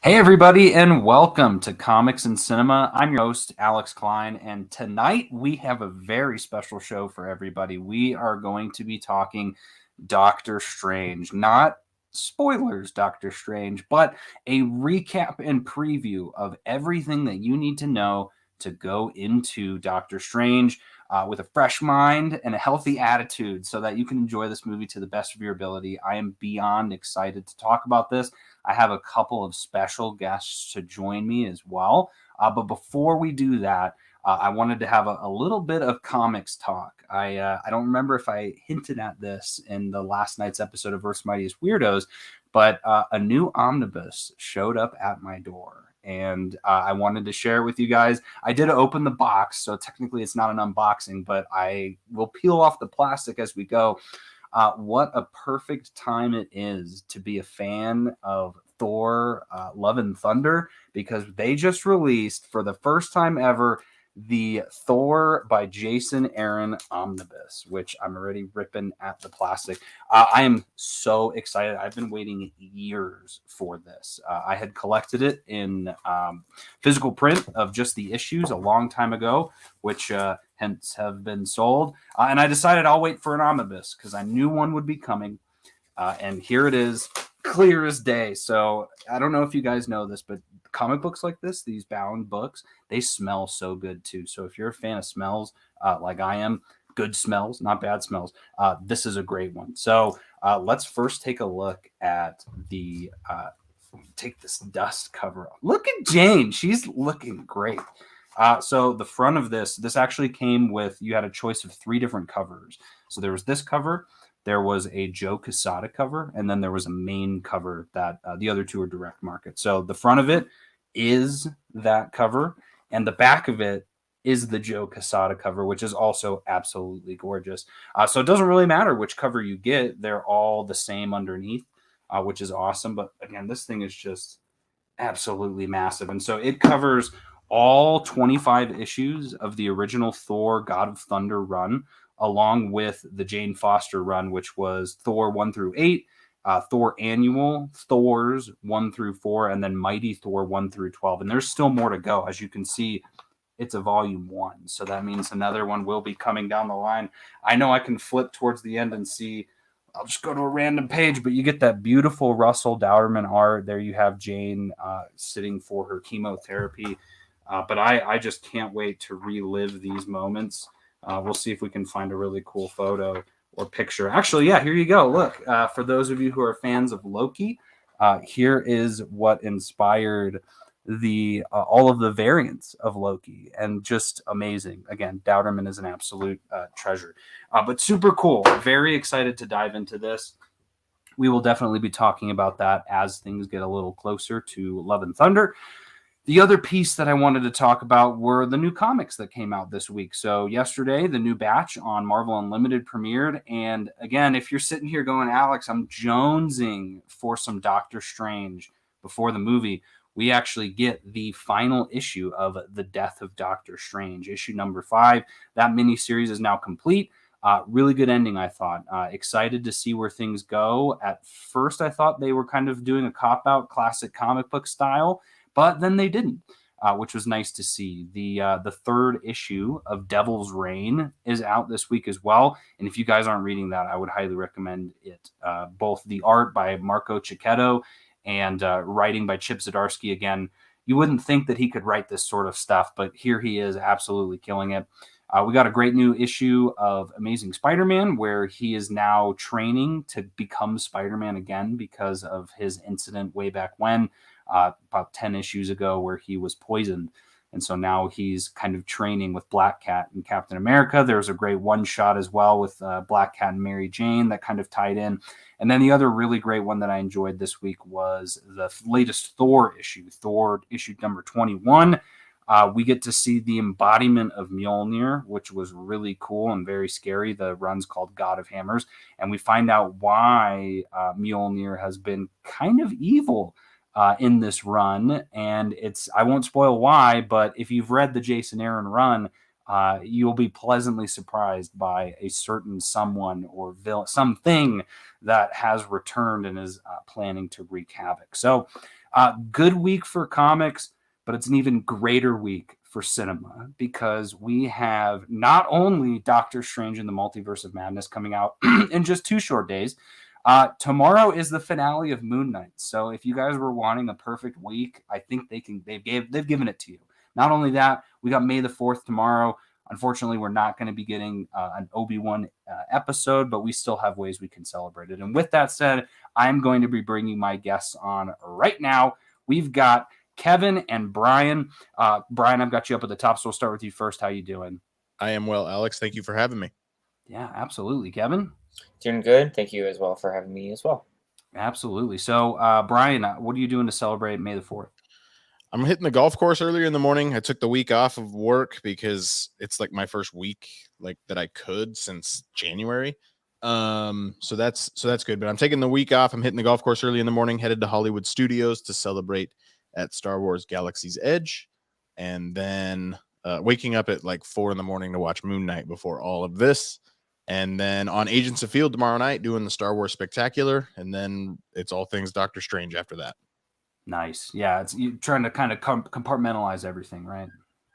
Hey, everybody, and welcome to Comics and Cinema. I'm your host, Alex Klein, and tonight we have a very special show for everybody. We are going to be talking Doctor Strange. Not spoilers, Doctor Strange, but a recap and preview of everything that you need to know to go into Doctor Strange with a fresh mind and a healthy attitude so that you can enjoy this movie to the best of your ability. I am beyond excited to talk about this. I have a couple of special guests to join me as well. But before we do that, I wanted to have a little bit of comics talk. I don't remember if I hinted at this in the last night's episode of Earth's Mightiest Weirdos, but a new omnibus showed up at my door. And I wanted to share it with you guys. I did open the box, so technically it's not an unboxing, but I will peel off the plastic as we go. What a perfect time it is to be a fan of Thor, Love and Thunder, because they just released for the first time ever the Thor by Jason Aaron omnibus, which I'm already ripping at the plastic. I am so excited. I've been waiting years for this. I had collected it in physical print of just the issues a long time ago, which hence have been sold. And I decided I'll wait for an omnibus because I knew one would be coming. And here it is, clear as day. So I don't know if you guys know this, but comic books like this, these bound books, they smell so good too. So if you're a fan of smells like I am, good smells, not bad smells, this is a great one. So let's first take a look at the take this dust cover off. Look at Jane. She's looking great. So the front of this actually came with, you had a choice of 3 different covers. So there was this cover, there was a Joe Quesada cover, and then there was a main cover that the other 2 are direct market. So the front of it is that cover, and the back of it is the Joe Quesada cover, which is also absolutely gorgeous. So it doesn't really matter which cover you get. They're all the same underneath, which is awesome. But again, this thing is just absolutely massive. And so it covers all 25 issues of the original Thor God of Thunder run, along with the Jane Foster run, which was Thor 1 through 8, Thor Annual, Thors 1 through 4, and then Mighty Thor 1 through 12. And there's still more to go. As you can see, it's a volume 1. So that means another one will be coming down the line. I know I can flip towards the end and see, I'll just go to a random page, but you get that beautiful Russell Dauterman art. There you have Jane sitting for her chemotherapy. But I just can't wait to relive these moments. We'll see if we can find a really cool photo or picture. Actually, yeah, here you go. Look, for those of you who are fans of Loki, here is what inspired the all of the variants of Loki, and just amazing. Again, Dauterman is an absolute treasure, but super cool. Very excited to dive into this. We will definitely be talking about that as things get a little closer to Love and Thunder. The other piece that I wanted to talk about were the new comics that came out this week. So yesterday, the new batch on Marvel Unlimited premiered. And again, if you're sitting here going, Alex, I'm jonesing for some Doctor Strange before the movie, we actually get the final issue of The Death of Doctor Strange, issue number 5. That miniseries is now complete. Really good ending, I thought. Excited to see where things go. At first, I thought they were kind of doing a cop-out classic comic book style, but then they didn't, which was nice to see. The 3rd issue of Devil's Reign is out this week as well. And if you guys aren't reading that, I would highly recommend it. Both the art by Marco Cicchetto and writing by Chip Zdarsky. Again, you wouldn't think that he could write this sort of stuff, but here he is absolutely killing it. We got a great new issue of Amazing Spider-Man where he is now training to become Spider-Man again because of his incident way back when, about 10 issues ago, where he was poisoned. And so now he's kind of training with Black Cat and Captain America. There's a great one-shot as well with Black Cat and Mary Jane that kind of tied in. And then the other really great one that I enjoyed this week was the latest Thor issue, Thor issue number 21. We get to see the embodiment of Mjolnir, which was really cool and very scary. The run's called God of Hammers. And we find out why Mjolnir has been kind of evil in this run. And I won't spoil why, but if you've read the Jason Aaron run, you'll be pleasantly surprised by a certain someone or something that has returned and is planning to wreak havoc. So Good week for comics, but it's an even greater week for cinema because we have not only Doctor Strange in the Multiverse of Madness coming out in just 2 short days. Tomorrow is the finale of Moon Knight. So if you guys were wanting a perfect week, I think they've given it to you. Not only that, we got May the 4th tomorrow. Unfortunately, we're not going to be getting an Obi-Wan episode, but we still have ways we can celebrate it. And with that said, I'm going to be bringing my guests on right now. We've got Kevin and Brian. Brian, I've got you up at the top, so we'll start with you first. How you doing? I am well, Alex. Thank you for having me. Yeah, absolutely. Kevin? Doing good. Thank you as well for having me as well. Absolutely. So, Brian, what are you doing to celebrate May the 4th? I'm hitting the golf course earlier in the morning. I took the week off of work because it's like my first week like that I could since January. So that's good. But I'm taking the week off. I'm hitting the golf course early in the morning, headed to Hollywood Studios to celebrate at Star Wars Galaxy's Edge, and then waking up at like 4 a.m. to watch Moon Knight before all of this. And then on Agents of S.H.I.E.L.D. tomorrow night, doing the Star Wars Spectacular. And then it's all things Doctor Strange after that. Nice. Yeah, it's you trying to kind of compartmentalize everything, right?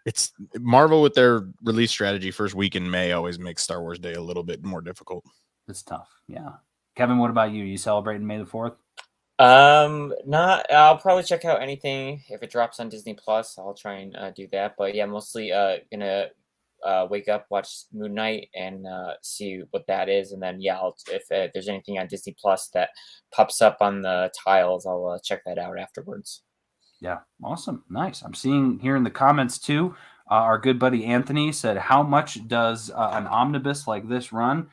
It's Marvel with their release strategy. First week in May always makes Star Wars Day a little bit more difficult. It's tough. Yeah. Kevin, what about you? You celebrating May the 4th? Not. I'll probably check out anything if it drops on Disney Plus. I'll try and do that. But yeah, mostly gonna wake up, watch Moon Knight, and see what that is, and then if there's anything on Disney Plus that pops up on the tiles, I'll check that out afterwards. Yeah, awesome, nice. I'm seeing here in the comments too. Our good buddy Anthony said, "How much does an omnibus like this run?"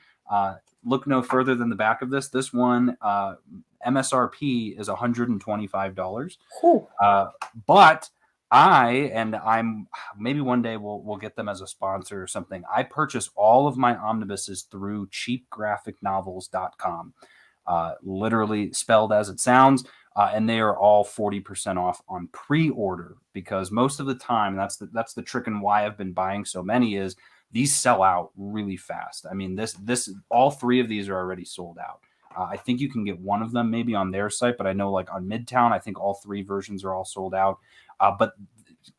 Look no further than the back of this. This one MSRP is $125. But I'm maybe one day we'll get them as a sponsor or something. I purchase all of my omnibuses through cheapgraphicnovels.com, literally spelled as it sounds. And they are all 40% off on pre-order because most of the time that's the trick and why I've been buying so many is these sell out really fast. I mean, this all 3 of these are already sold out. I think you can get one of them maybe on their site, but I know like on Midtown, I think all 3 versions are all sold out. But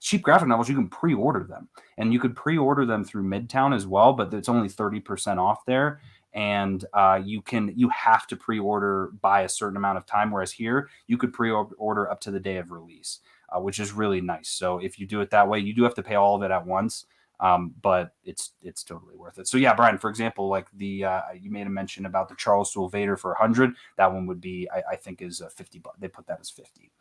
cheap graphic novels, you can pre-order them, and you could pre-order them through Midtown as well, but it's only 30% off there. And you have to pre-order by a certain amount of time, whereas here you could pre-order up to the day of release, which is really nice. So if you do it that way, you do have to pay all of it at once, but it's totally worth it. So yeah, Brian, for example, like the you made a mention about the Charles Soule Vader for 100. That one would be I think is $50. They put that as 50,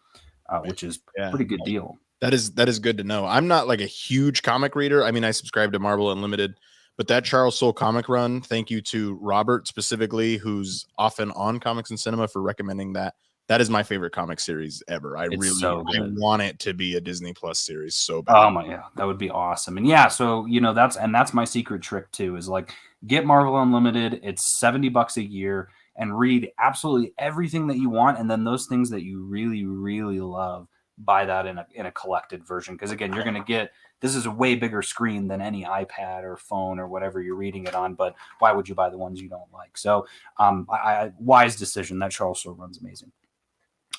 which is a pretty good deal. That is good to know. I'm not like a huge comic reader. I mean, I subscribe to Marvel Unlimited. But that Charles Soule comic run, thank you to Robert specifically, who's often on Comics and Cinema, for recommending that. That is my favorite comic series ever. I want it to be a Disney Plus series so bad. Oh my, yeah, that would be awesome. And yeah, so that's my secret trick too, is like get Marvel Unlimited. It's $70 a year and read absolutely everything that you want, and then those things that you really, really love, buy that in a collected version. Because again, you're gonna get. This is a way bigger screen than any iPad or phone or whatever you're reading it on, but why would you buy the ones you don't like? So wise decision. That Charles Soule run's amazing.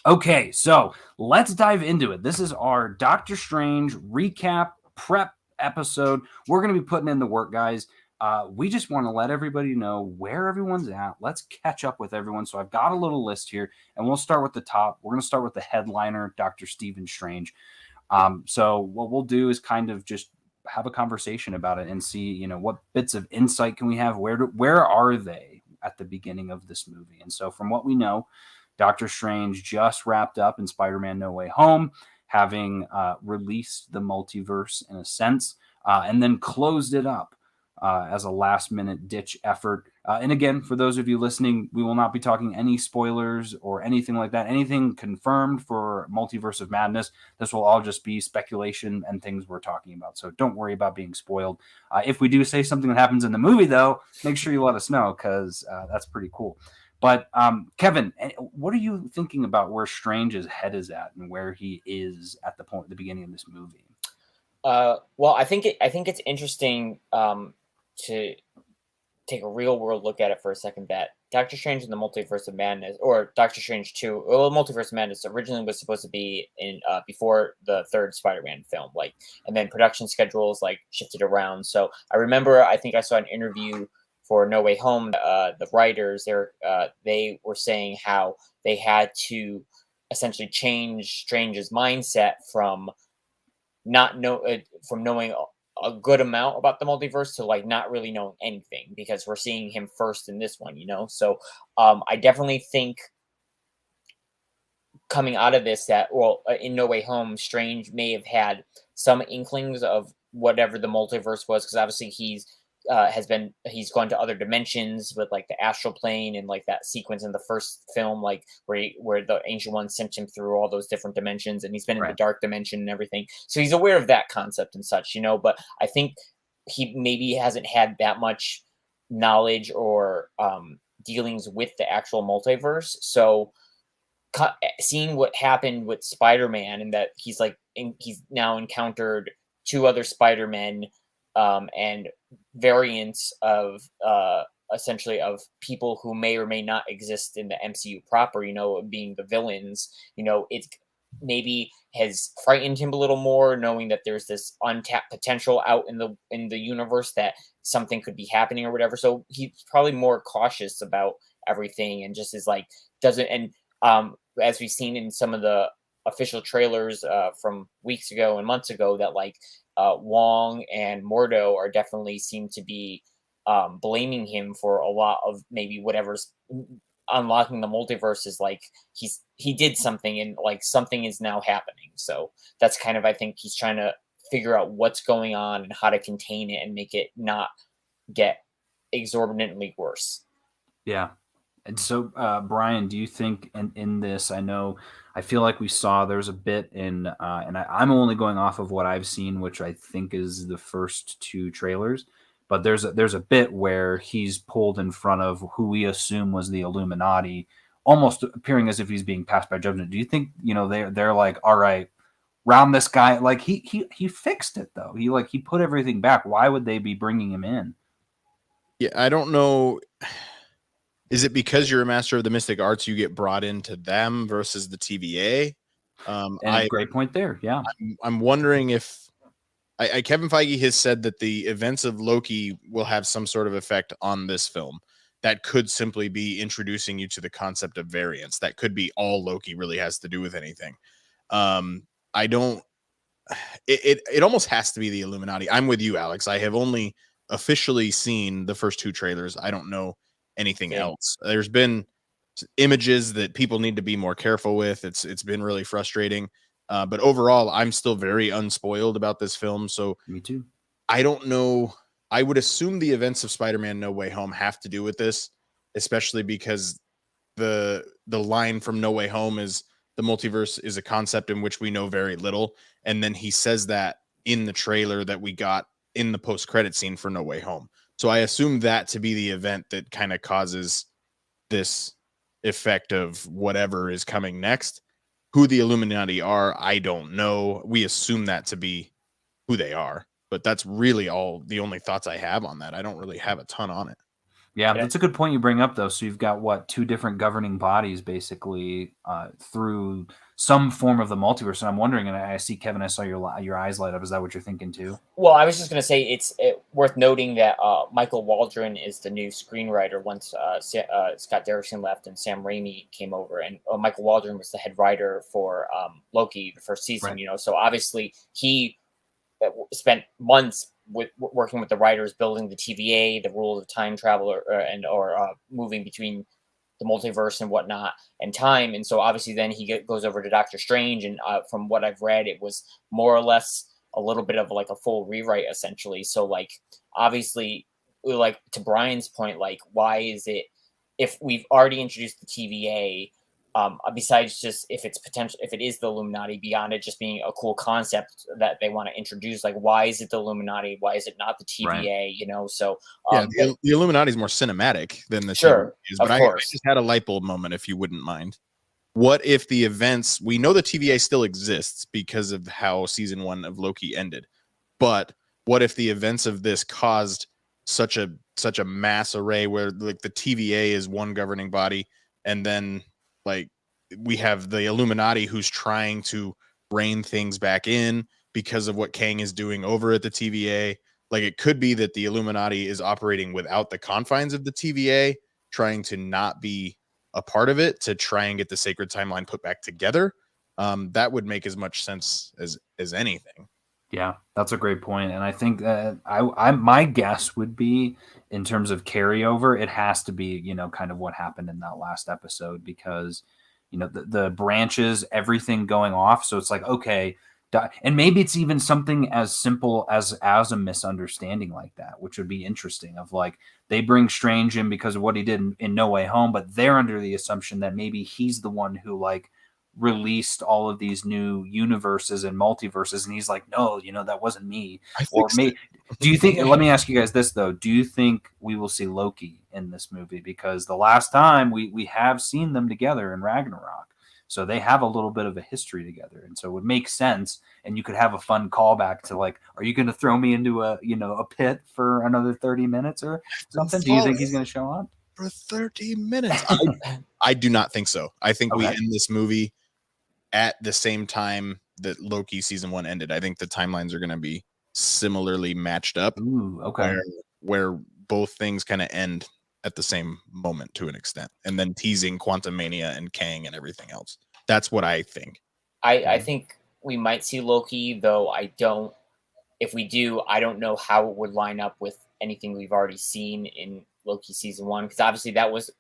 Okay, so let's dive into it. This is our Doctor Strange recap prep episode. We're going to be putting in the work, guys. We just want to let everybody know where everyone's at. Let's catch up with everyone. So I've got a little list here, and we'll start with the top. We're going to start with the headliner, Dr. Stephen Strange. So what we'll do is kind of just have a conversation about it and see, what bits of insight can we have? Where are they at the beginning of this movie? And so from what we know, Doctor Strange just wrapped up in Spider-Man No Way Home, having released the multiverse in a sense, and then closed it up as a last-minute ditch effort. And again, for those of you listening, we will not be talking any spoilers or anything like that. Anything confirmed for Multiverse of Madness. This will all just be speculation and things we're talking about. So don't worry about being spoiled. If we do say something that happens in the movie, though, make sure you let us know because that's pretty cool. But Kevin, what are you thinking about where Strange's head is at and where he is at the beginning of this movie? Well, I think it's interesting to take a real world look at it for a second, that Doctor Strange in the Multiverse of Madness, or Doctor Strange 2, well, Multiverse of Madness originally was supposed to be in before the third Spider-Man film, like, and then production schedules like shifted around. So I remember, I think I saw an interview for No Way Home. The writers they were saying how they had to essentially change Strange's mindset from from knowing a good amount about the multiverse to like not really knowing anything, because we're seeing him first in this one, so I definitely think coming out of this that, well, in No Way Home, Strange may have had some inklings of whatever the multiverse was, because obviously he's gone to other dimensions with like the astral plane, and like that sequence in the first film, like where the Ancient One sent him through all those different dimensions, and he's been in the dark dimension and everything. So he's aware of that concept and such, But I think he maybe hasn't had that much knowledge or dealings with the actual multiverse. So seeing what happened with Spider-Man, and that he's now encountered 2 other Spider-Men, and variants of essentially of people who may or may not exist in the MCU proper, being the villains, it maybe has frightened him a little more, knowing that there's this untapped potential out in the universe that something could be happening or whatever. So he's probably more cautious about everything, and just is like doesn't. And as we've seen in some of the official trailers from weeks ago and months ago, that like Wong and Mordo are definitely seem to be blaming him for a lot of maybe whatever's unlocking the multiverse, is like he did something, and like something is now happening. So that's kind of, I think he's trying to figure out what's going on and how to contain it and make it not get exorbitantly worse. Yeah. And so, Brian, do you think in this, I feel like we saw there's a bit in, and I'm only going off of what I've seen, which I think is the first 2 trailers, but there's a bit where he's pulled in front of who we assume was the Illuminati, almost appearing as if he's being passed by judgment. Do you think, they're like, all right, round this guy? Like he fixed it though. He put everything back. Why would they be bringing him in? Yeah, I don't know. Is it because you're a master of the mystic arts, you get brought into them versus the TVA? Great point there. Yeah. I'm wondering if Kevin Feige has said that the events of Loki will have some sort of effect on this film. That could simply be introducing you to the concept of variance. That could be all Loki really has to do with anything. It almost has to be the Illuminati. I'm with you, Alex. I have only officially seen the first 2 trailers. I don't know anything else. There's been images that people need to be more careful with. It's been really frustrating. But overall, I'm still very unspoiled about this film. So me too. I don't know. I would assume the events of Spider-Man No Way Home have to do with this, especially because the line from No Way Home is the multiverse is a concept in which we know very little. And then he says that in the trailer that we got in the post-credit scene for No Way Home. So I assume that to be the event that kind of causes this effect of whatever is coming next. Who the Illuminati are, I don't know. We assume that to be who they are, but that's really the only thoughts I have on that. I don't really have a ton on it. Yeah, that's a good point you bring up, though. So you've got 2 different governing bodies, basically, through some form of the multiverse. And I'm wondering, and I see, Kevin, I saw your eyes light up. Is that what you're thinking too? Well, I was just going to say it's worth noting that Michael Waldron is the new screenwriter once Scott Derrickson left and Sam Raimi came over. And Michael Waldron was the head writer for Loki, the first season, right. So obviously he spent months working with the writers, building the TVA, the rules of time travel, or moving between the multiverse and whatnot and time. And so obviously then he goes over to Doctor Strange. And from what I've read, it was more or less a little bit of like a full rewrite essentially. So like, obviously, like to Brian's point, like, why is it, if we've already introduced the TVA, besides just if it is the Illuminati, beyond it just being a cool concept that they want to introduce, like, why is it the Illuminati? Why is it not the TVA? Right. So the Illuminati is more cinematic than the sure, TVA is, but I just had a light bulb moment, if you wouldn't mind. What if the events, we know the TVA still exists because of how season 1 of Loki ended, but what if the events of this caused such a such a mass array where like the TVA is one governing body, and then like we have the Illuminati who's trying to rein things back in because of what Kang is doing over at the TVA. Like it could be that the Illuminati is operating without the confines of the TVA, trying to not be a part of it to try and get the sacred timeline put back together. That would make as much sense as anything. Yeah, that's a great point. And I think that my guess would be, in terms of carryover, it has to be, you know, kind of what happened in that last episode, because, you know, the branches, everything going off. So it's like, okay, and maybe it's even something as simple as a misunderstanding like that, which would be interesting, of like, they bring Strange in because of what he did in No Way Home, but they're under the assumption that maybe he's the one who like released all of these new universes and multiverses, and he's like, no, you know, that wasn't me. Or me. Do you think, let me ask you guys this though, do you think we will see Loki in this movie? Because the last time we have seen them together in Ragnarok, so they have a little bit of a history together, and so it would make sense, and you could have a fun callback to like, are you going to throw me into a, you know, a pit for another 30 minutes or something? Do you think he's going to show up for 30 minutes? I do not think so. I think we end this movie at the same time that Loki season 1 ended. I think the timelines are going to be similarly matched up. Ooh, okay. Where both things kind of end at the same moment to an extent, and then teasing Quantum Mania and Kang and everything else. That's what I think. I think we might see Loki, though if we do, I don't know how it would line up with anything we've already seen in Loki season 1, because obviously that was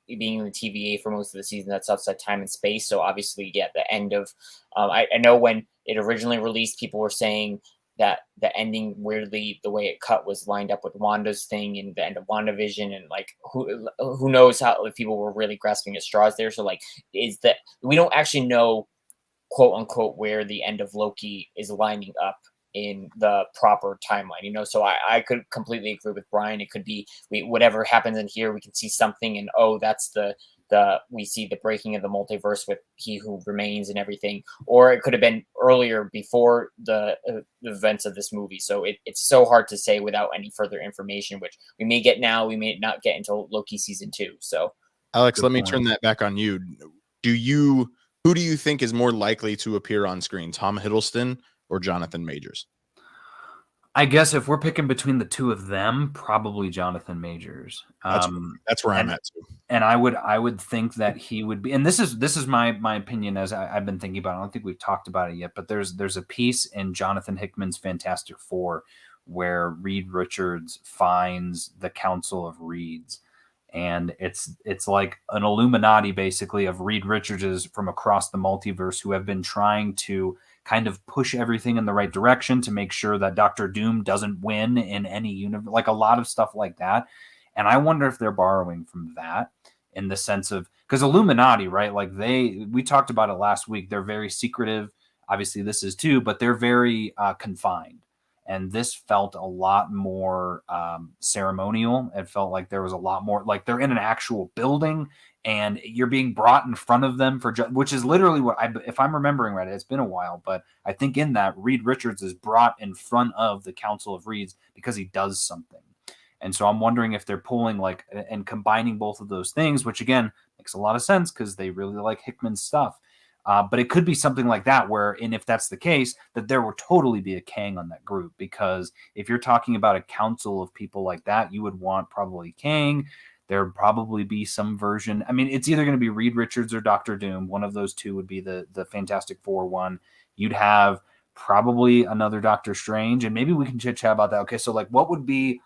being in the TVA for most of the season. That's outside time and space. So obviously, yeah, the end of I know when it originally released, people were saying that the ending, weirdly, the way it cut was lined up with Wanda's thing and the end of WandaVision, and like who knows how, if people were really grasping at straws there. So like, is that we don't actually know, quote unquote, where the end of Loki is lining up in the proper timeline, you know. So I could completely agree with Brian. It could be whatever happens in here, we can see something, and that's we see the breaking of the multiverse with He Who Remains and everything, or it could have been earlier, before the events of this movie. So it's so hard to say without any further information, which we may get now, we may not get until Loki season 2. So Alex, let me turn that back on you. Who do you think is more likely to appear on screen, Tom Hiddleston or Jonathan Majors? I guess if we're picking between the two of them, probably Jonathan Majors. That's where I'm at too. And I would think that he would be. And this is my opinion, as I've been thinking about it. I don't think we've talked about it yet, but there's a piece in Jonathan Hickman's Fantastic Four where Reed Richards finds the Council of Reeds, and it's like an Illuminati basically of Reed Richards from across the multiverse who have been trying to kind of push everything in the right direction to make sure that Doctor Doom doesn't win in any universe, like a lot of stuff like that. And I wonder if they're borrowing from that, in the sense of, because Illuminati, right? Like we talked about it last week. They're very secretive. Obviously this is too, but they're very confined. And this felt a lot more ceremonial. It felt like there was a lot more, like they're in an actual building and you're being brought in front of them which is literally what if I'm remembering right, it's been a while, but I think in that Reed Richards is brought in front of the Council of Reeds because he does something. And so I'm wondering if they're pulling like and combining both of those things, which again makes a lot of sense because they really like Hickman's stuff. But it could be something like that and if that's the case, that there would totally be a Kang on that group, because if you're talking about a council of people like that, you would want probably Kang. There would probably be some version. I mean, it's either going to be Reed Richards or Doctor Doom. One of those two would be the Fantastic Four one. You'd have probably another Doctor Strange, and maybe we can chit chat about that. Okay, so what would be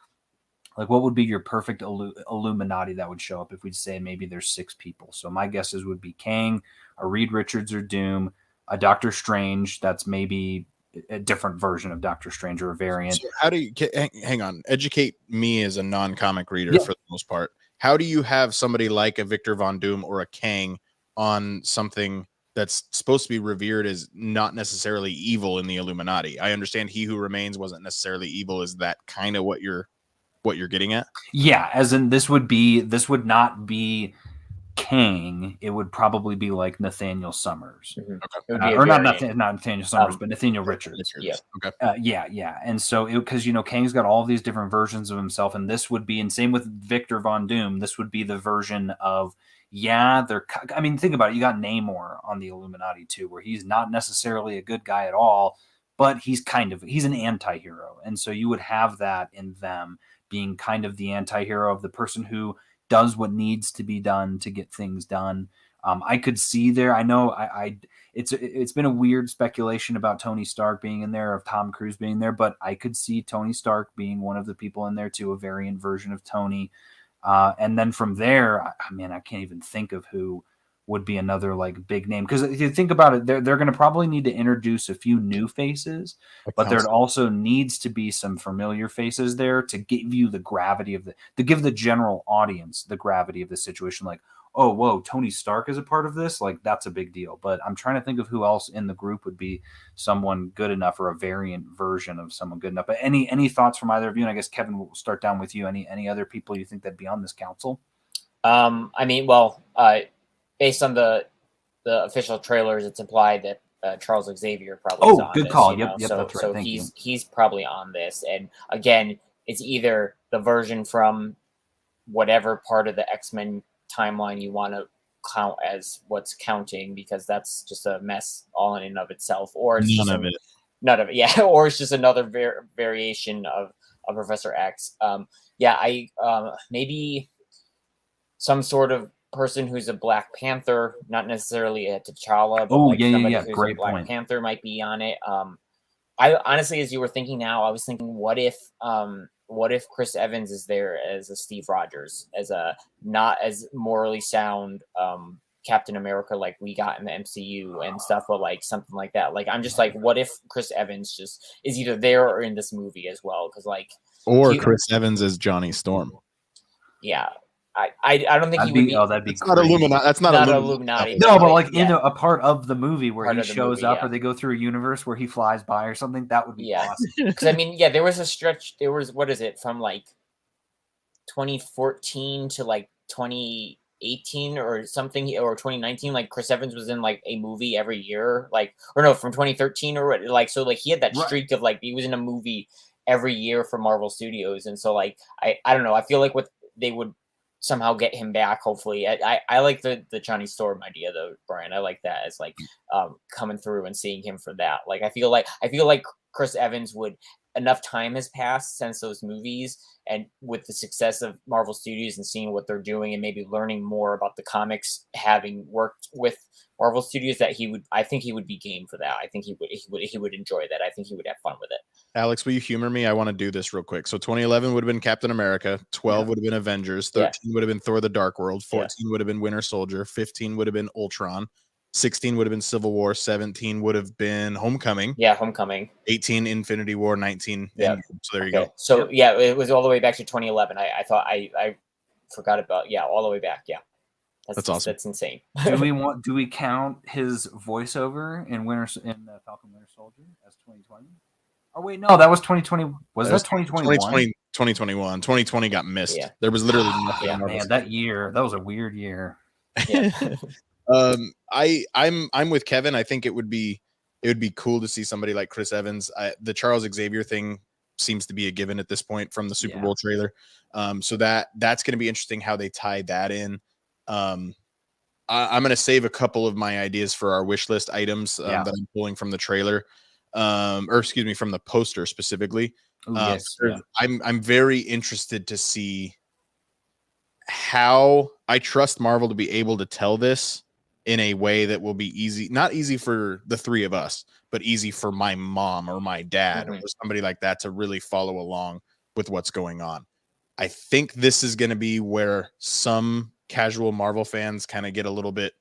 your perfect Illuminati that would show up if we'd say maybe there's 6 people? So my guesses would be Kang, a Reed Richards or Doom, a Doctor Strange that's maybe a different version of Doctor Strange or a variant. So how do you hang on? Educate me as a non-comic reader for the most part. How do you have somebody like a Victor Von Doom or a Kang on something that's supposed to be revered as not necessarily evil in the Illuminati? I understand He Who Remains wasn't necessarily evil. Is that kind of what you're getting at? Yeah, as in this would not be Kang, it would probably be like Nathaniel Summers. Mhm. Okay. It would be a Or not variant. Nathaniel Summers, Um, but Nathaniel Richards. Yeah. Okay. Yeah. And so, because, Kang's got all these different versions of himself, and this would be, and same with Victor Von Doom, this would be the version of, think about it. You got Namor on the Illuminati too, where he's not necessarily a good guy at all, but he's an anti-hero. And so you would have that in them being kind of the anti-hero of the person who does what needs to be done to get things done. I could see there. I know it's been a weird speculation about Tony Stark being in there, of Tom Cruise being there, but I could see Tony Stark being one of the people in there too, a variant version of Tony. And then from there, I can't even think of who would be another like big name, because if you think about it, they're going to probably need to introduce a few new faces, but there also needs to be some familiar faces there to give you the gravity of to give the general audience the gravity of the situation. Like, oh, whoa, Tony Stark is a part of this. Like, that's a big deal. But I'm trying to think of who else in the group would be someone good enough, or a variant version of someone good enough. But any thoughts from either of you? And I guess Kevin, will start down with you. Any other people you think that'd be on this council? Based on the official trailers, it's implied that Charles Xavier probably is on good this, call. you know? Yep, so that's right. so Thank you. he's probably on this. And again, it's either the version from whatever part of the X-Men timeline you want to count as what's counting, because that's just a mess all in and of itself, or it's none of it, yeah, or it's just another variation of Professor X. Maybe some sort of person who's a Black Panther, not necessarily a T'Challa, but somebody who's Great a Black point. Panther might be on it. I honestly, as you were thinking now, I was thinking, what if Chris Evans is there as a Steve Rogers, as a not as morally sound Captain America like we got in the MCU and stuff, but like something like that. Like, I'm just like, what if Chris Evans just is either there or in this movie as well? Because Chris Evans as Johnny Storm. Yeah. I don't think he would be. Oh, that'd be not Illuminati. That's not Illuminati. No, but like in a part of the movie where he shows up, yeah. or they go through a universe where he flies by or something. That would be awesome. Because there was a stretch. There was, what is it, from like 2014 to like 2018 or something, or 2019. Like, Chris Evans was in like a movie every year, from 2013 or what. Like, so like he had that streak of like he was in a movie every year for Marvel Studios, and so like I don't know. I feel like they would somehow get him back, hopefully. I like the Johnny Storm idea though, Brian. I like that as like coming through and seeing him for that. Like, I feel like Chris Evans would, enough time has passed since those movies, and with the success of Marvel Studios and seeing what they're doing and maybe learning more about the comics, having worked with Marvel Studios, that I think he would be game for that. I think he would enjoy that. I think he would have fun with it. Alex, will you humor me? I want to do this real quick. So 2011 would have been Captain America, 12 would have been Avengers, 13 would have been Thor: The Dark World, 14 would have been Winter Soldier, 15 would have been Ultron, 16 would have been Civil War, 17 would have been Homecoming. Yeah, Homecoming. 18 Infinity War, 19. Yeah. So there you go. So it was all the way back to 2011. I thought I forgot about all the way back. Yeah. That's awesome. That's insane. Do we count his voiceover in Falcon Winter Soldier as 2020? Oh wait, no, that was 2020. Was that 2021? 2021. 2020 got missed. Yeah. There was literally nothing. Man, that was a weird year. Yeah. I'm with Kevin. I think it would be cool to see somebody like Chris Evans. The Charles Xavier thing seems to be a given at this point from the Super Bowl trailer. So that's going to be interesting how they tie that in. I'm going to save a couple of my ideas for our wish list items that I'm pulling from the trailer, from the poster specifically. I'm very interested to see how I trust Marvel to be able to tell this in a way that will be easy, not easy for the three of us, but easy for my mom or my dad or somebody like that to really follow along with what's going on. I think this is going to be where some casual Marvel fans kind of get a little bit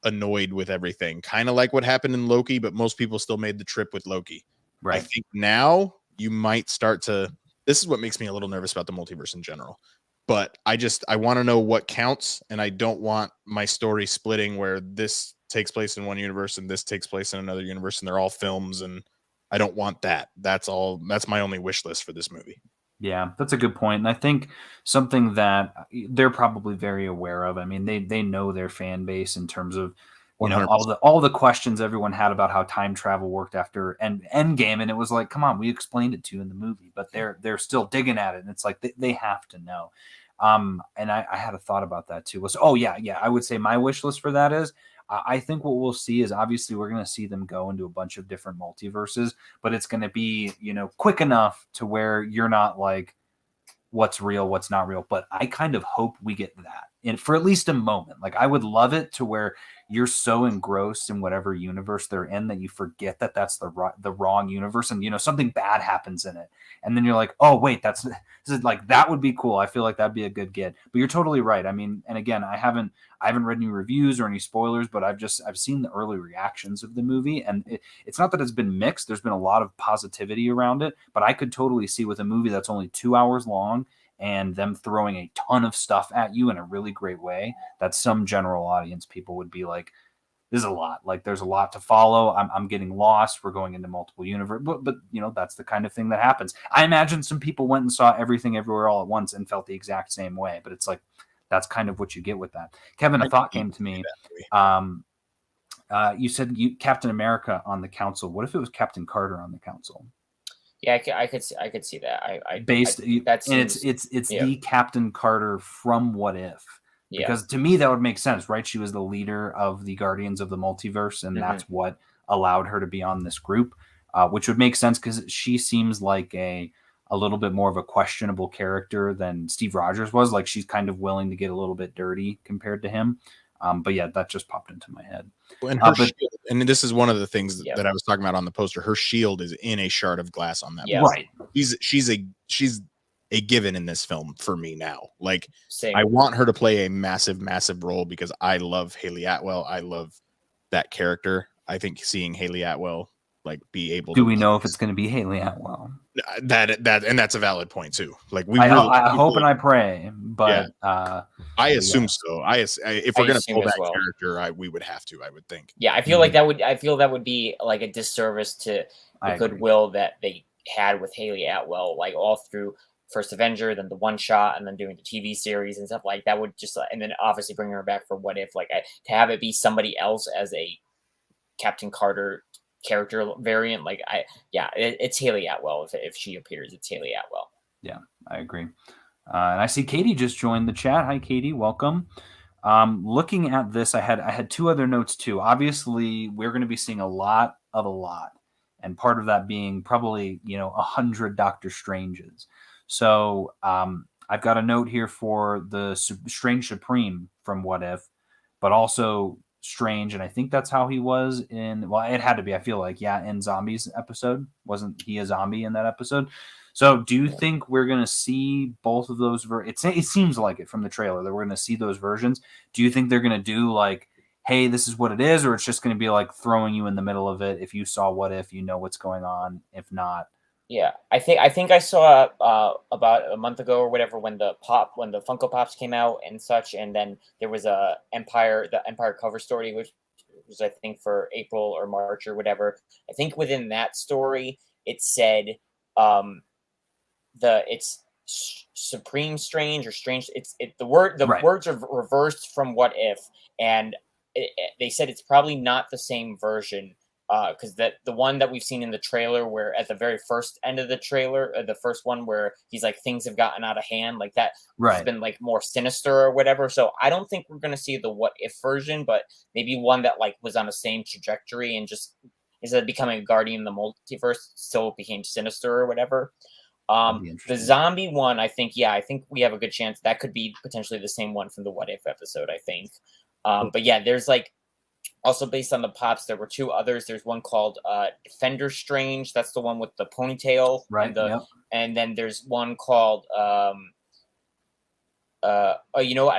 annoyed with everything, kind of like what happened in Loki, but most people still made the trip with Loki. Right. I think now you might start to, this is what makes me a little nervous about the multiverse in general, but I want to know what counts, and I don't want my story splitting where this takes place in one universe and this takes place in another universe and they're all films, and I don't want that. That's my only wish list for this movie. Yeah, that's a good point. And I think something that they're probably very aware of. I mean, they know their fan base in terms of, you know, 100%. all the questions everyone had about how time travel worked after Endgame, and it was like, come on, we explained it to you in the movie, but they're still digging at it, and it's like they have to know. And I had a thought about that too. Was yeah, I would say my wish list for that is I think what we'll see is obviously we're going to see them go into a bunch of different multiverses, but it's going to be, you know, quick enough to where you're not like, what's real, what's not real. But I kind of hope we get that in for at least a moment. Like I would love it to where you're so engrossed in whatever universe they're in that you forget that that's the wrong universe, and you know something bad happens in it, and then you're like, oh wait, that's like that would be cool. I feel like that'd be a good get. But you're totally right. I mean, and again, I haven't read any reviews or any spoilers, but I've seen the early reactions of the movie, and it's not that it's been mixed. There's been a lot of positivity around it, but I could totally see with a movie that's only 2 hours long and them throwing a ton of stuff at you in a really great way that some general audience people would be like, this is a lot. Like there's a lot to follow. I'm getting lost. We're going into multiple universe, but you know, that's the kind of thing that happens. I imagine some people went and saw Everything Everywhere All at Once and felt the exact same way, but it's like, that's kind of what you get with that. Kevin, a thought came to me. You said Captain America on the council. What if it was Captain Carter on the council? Yeah, I could see that. It's yeah. the Captain Carter from What If. Yeah. Because to me that would make sense, right? She was the leader of the Guardians of the Multiverse, and that's what allowed her to be on this group, which would make sense because she seems like a little bit more of a questionable character than Steve Rogers was. Like she's kind of willing to get a little bit dirty compared to him. But yeah, that just popped into my head. And her shield, and this is one of the things that I was talking about on the poster. Her shield is in a shard of glass on that. Yeah. Right. She's a given in this film for me now. Like Same. I want her to play a massive role because I love Haley Atwell. I love that character. I think seeing Haley Atwell like be able do we know if it's going to be Haley Atwell? That and that's a valid point too. Like I hope and I pray, but I assume so. If we're going to pull that character, we would have to. I would think. Yeah, I feel like that would. I feel that would be like a disservice to the goodwill that they had with Haley Atwell, like all through First Avenger, then the one shot, and then doing the TV series and stuff like that. Would just and then obviously bringing her back for What If, like to have it be somebody else as a Captain Carter character variant, like it's Haley Atwell. If she appears, it's Haley Atwell. Yeah, I agree. And I see Katie just joined the chat. Hi, Katie. Welcome. Looking at this, I had two other notes too. Obviously, we're going to be seeing a lot, and part of that being probably 100 Doctor Stranges. So I've got a note here for the Strange Supreme from What If, but also Strange, and I think that's how he was in. Well, it had to be. I feel like in Zombies episode, wasn't he a zombie in that episode? So, do you think we're going to see both of those? It seems like it from the trailer that we're going to see those versions. Do you think they're going to do like, hey, this is what it is, or it's just going to be like throwing you in the middle of it? If you saw What If, you know what's going on. If not, yeah, I think I saw about a month ago or whatever when the Funko Pops came out and such, and then there was the Empire cover story, which was I think for April or March or whatever. I think within that story it said it's Supreme Strange or Strange. Words are reversed from What If, and they said it's probably not the same version. Because the one that we've seen in the trailer, where at the very first end of the trailer, the first one where he's like things have gotten out of hand, like that has been like more sinister or whatever. So I don't think we're gonna see the What If version, but maybe one that like was on the same trajectory and just instead of becoming a guardian in the multiverse, still became sinister or whatever. The zombie one, I think we have a good chance that could be potentially the same one from the What If episode. I think, but yeah, there's like. Also, based on the pops, there were two others. There's one called Defender Strange. That's the one with the ponytail. Right. And then there's one called, I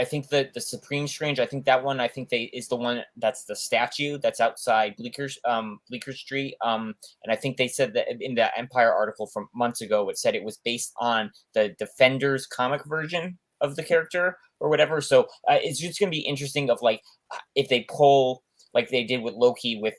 think the Supreme Strange, I think that one, is the one that's the statue that's outside Bleecker Street. And I think they said that in the Empire article from months ago, it said it was based on the Defenders comic version of the character or whatever. So it's just going to be interesting of like, if they pull like they did with Loki with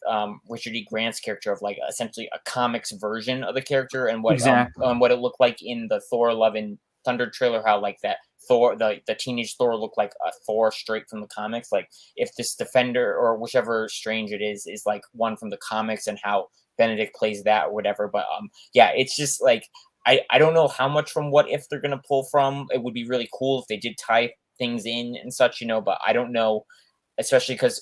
Richard E. Grant's character of like essentially a comics version of the character and Exactly. what it looked like in the Thor: Love and Thunder trailer, how like that Thor, the teenage Thor looked like a Thor straight from the comics. Like if this Defender or whichever Strange it is like one from the comics and how Benedict plays that or whatever. But yeah, it's just like I don't know how much from What If they're gonna pull from. It would be really cool if they did tie things in and such, but I don't know, especially because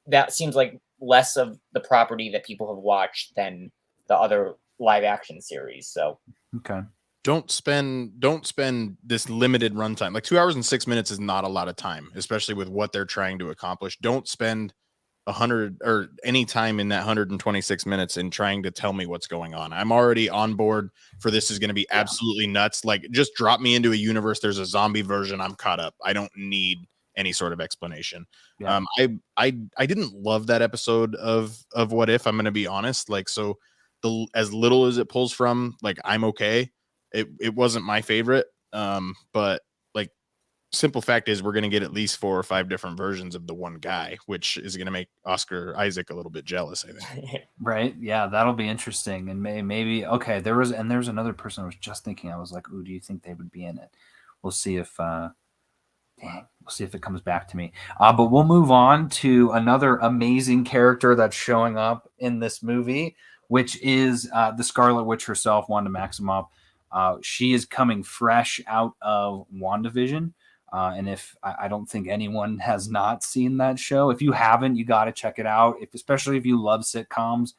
that seems like less of the property that people have watched than the other live action series. So Okay. Don't spend this limited runtime. Like 2 hours and 6 minutes is not a lot of time, especially with what they're trying to accomplish. Don't spend 100 or any time in that 126 minutes in trying to tell me what's going on. I'm already on board for this is going to be absolutely nuts. Like just drop me into a universe. There's a zombie version. I'm caught up. I don't need any sort of explanation. Yeah. I didn't love that episode of What If, I'm going to be honest. Like, so as little as it pulls from, like, I'm okay. It wasn't my favorite. But like, simple fact is we're going to get at least 4 or 5 different versions of the one guy, which is going to make Oscar Isaac a little bit jealous, I think. Right. Yeah, that'll be interesting. And maybe okay, there's another person I was just thinking. I was like, ooh, do you think they would be in it? We'll see if we'll see if it comes back to me. But we'll move on to another amazing character that's showing up in this movie, which is the Scarlet Witch herself, Wanda Maximoff. She is coming fresh out of WandaVision. And if I don't think anyone has not seen that show, if you haven't, you got to check it out. Especially if you love sitcoms,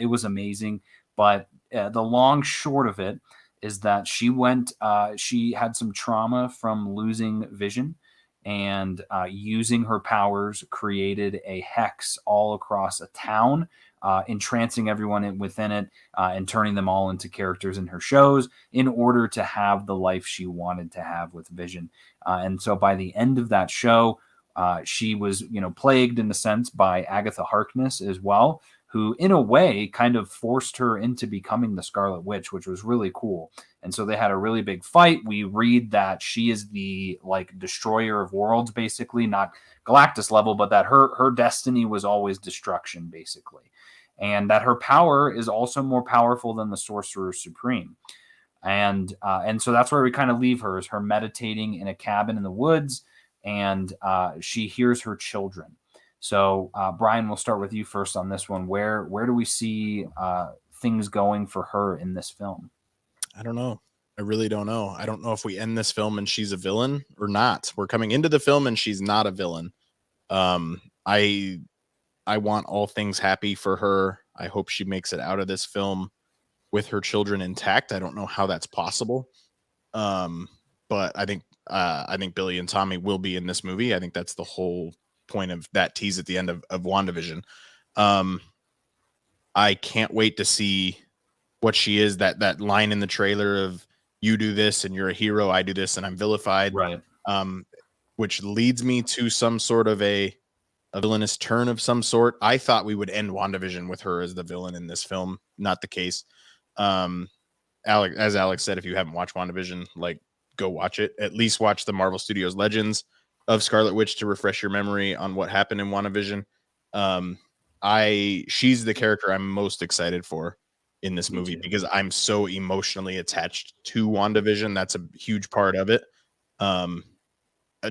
it was amazing. But the long short of it is that she had some trauma from losing vision, and using her powers created a hex all across a town, entrancing everyone within it, and turning them all into characters in her shows in order to have the life she wanted to have with Vision. And so by the end of that show, she was, plagued in a sense by Agatha Harkness as well, who in a way kind of forced her into becoming the Scarlet Witch, which was really cool. And so they had a really big fight. We read that she is the destroyer of worlds, basically, not Galactus level, but that her destiny was always destruction, basically. And that her power is also more powerful than the Sorcerer Supreme. And so that's where we kind of leave her, is her meditating in a cabin in the woods, and she hears her children. So Brian, we'll start with you first on this one. Where do we see things going for her in this film? I don't know. I really don't know. I don't know if we end this film and she's a villain or not. We're coming into the film and she's not a villain. I want all things happy for her. I hope she makes it out of this film with her children intact. I don't know how that's possible. But I think Billy and Tommy will be in this movie. I think that's the whole point of that tease at the end of WandaVision. I can't wait to see what she is. That line in the trailer of you do this and you're a hero, I do this and I'm vilified. Right. Which leads me to some sort of a villainous turn of some sort. I thought we would end WandaVision with her as the villain in this film. Not the case. As Alex said, if you haven't watched WandaVision, go watch it. At least watch the Marvel Studios Legends of Scarlet Witch to refresh your memory on what happened in WandaVision. She's the character I'm most excited for in this movie because I'm so emotionally attached to WandaVision. That's a huge part of it. A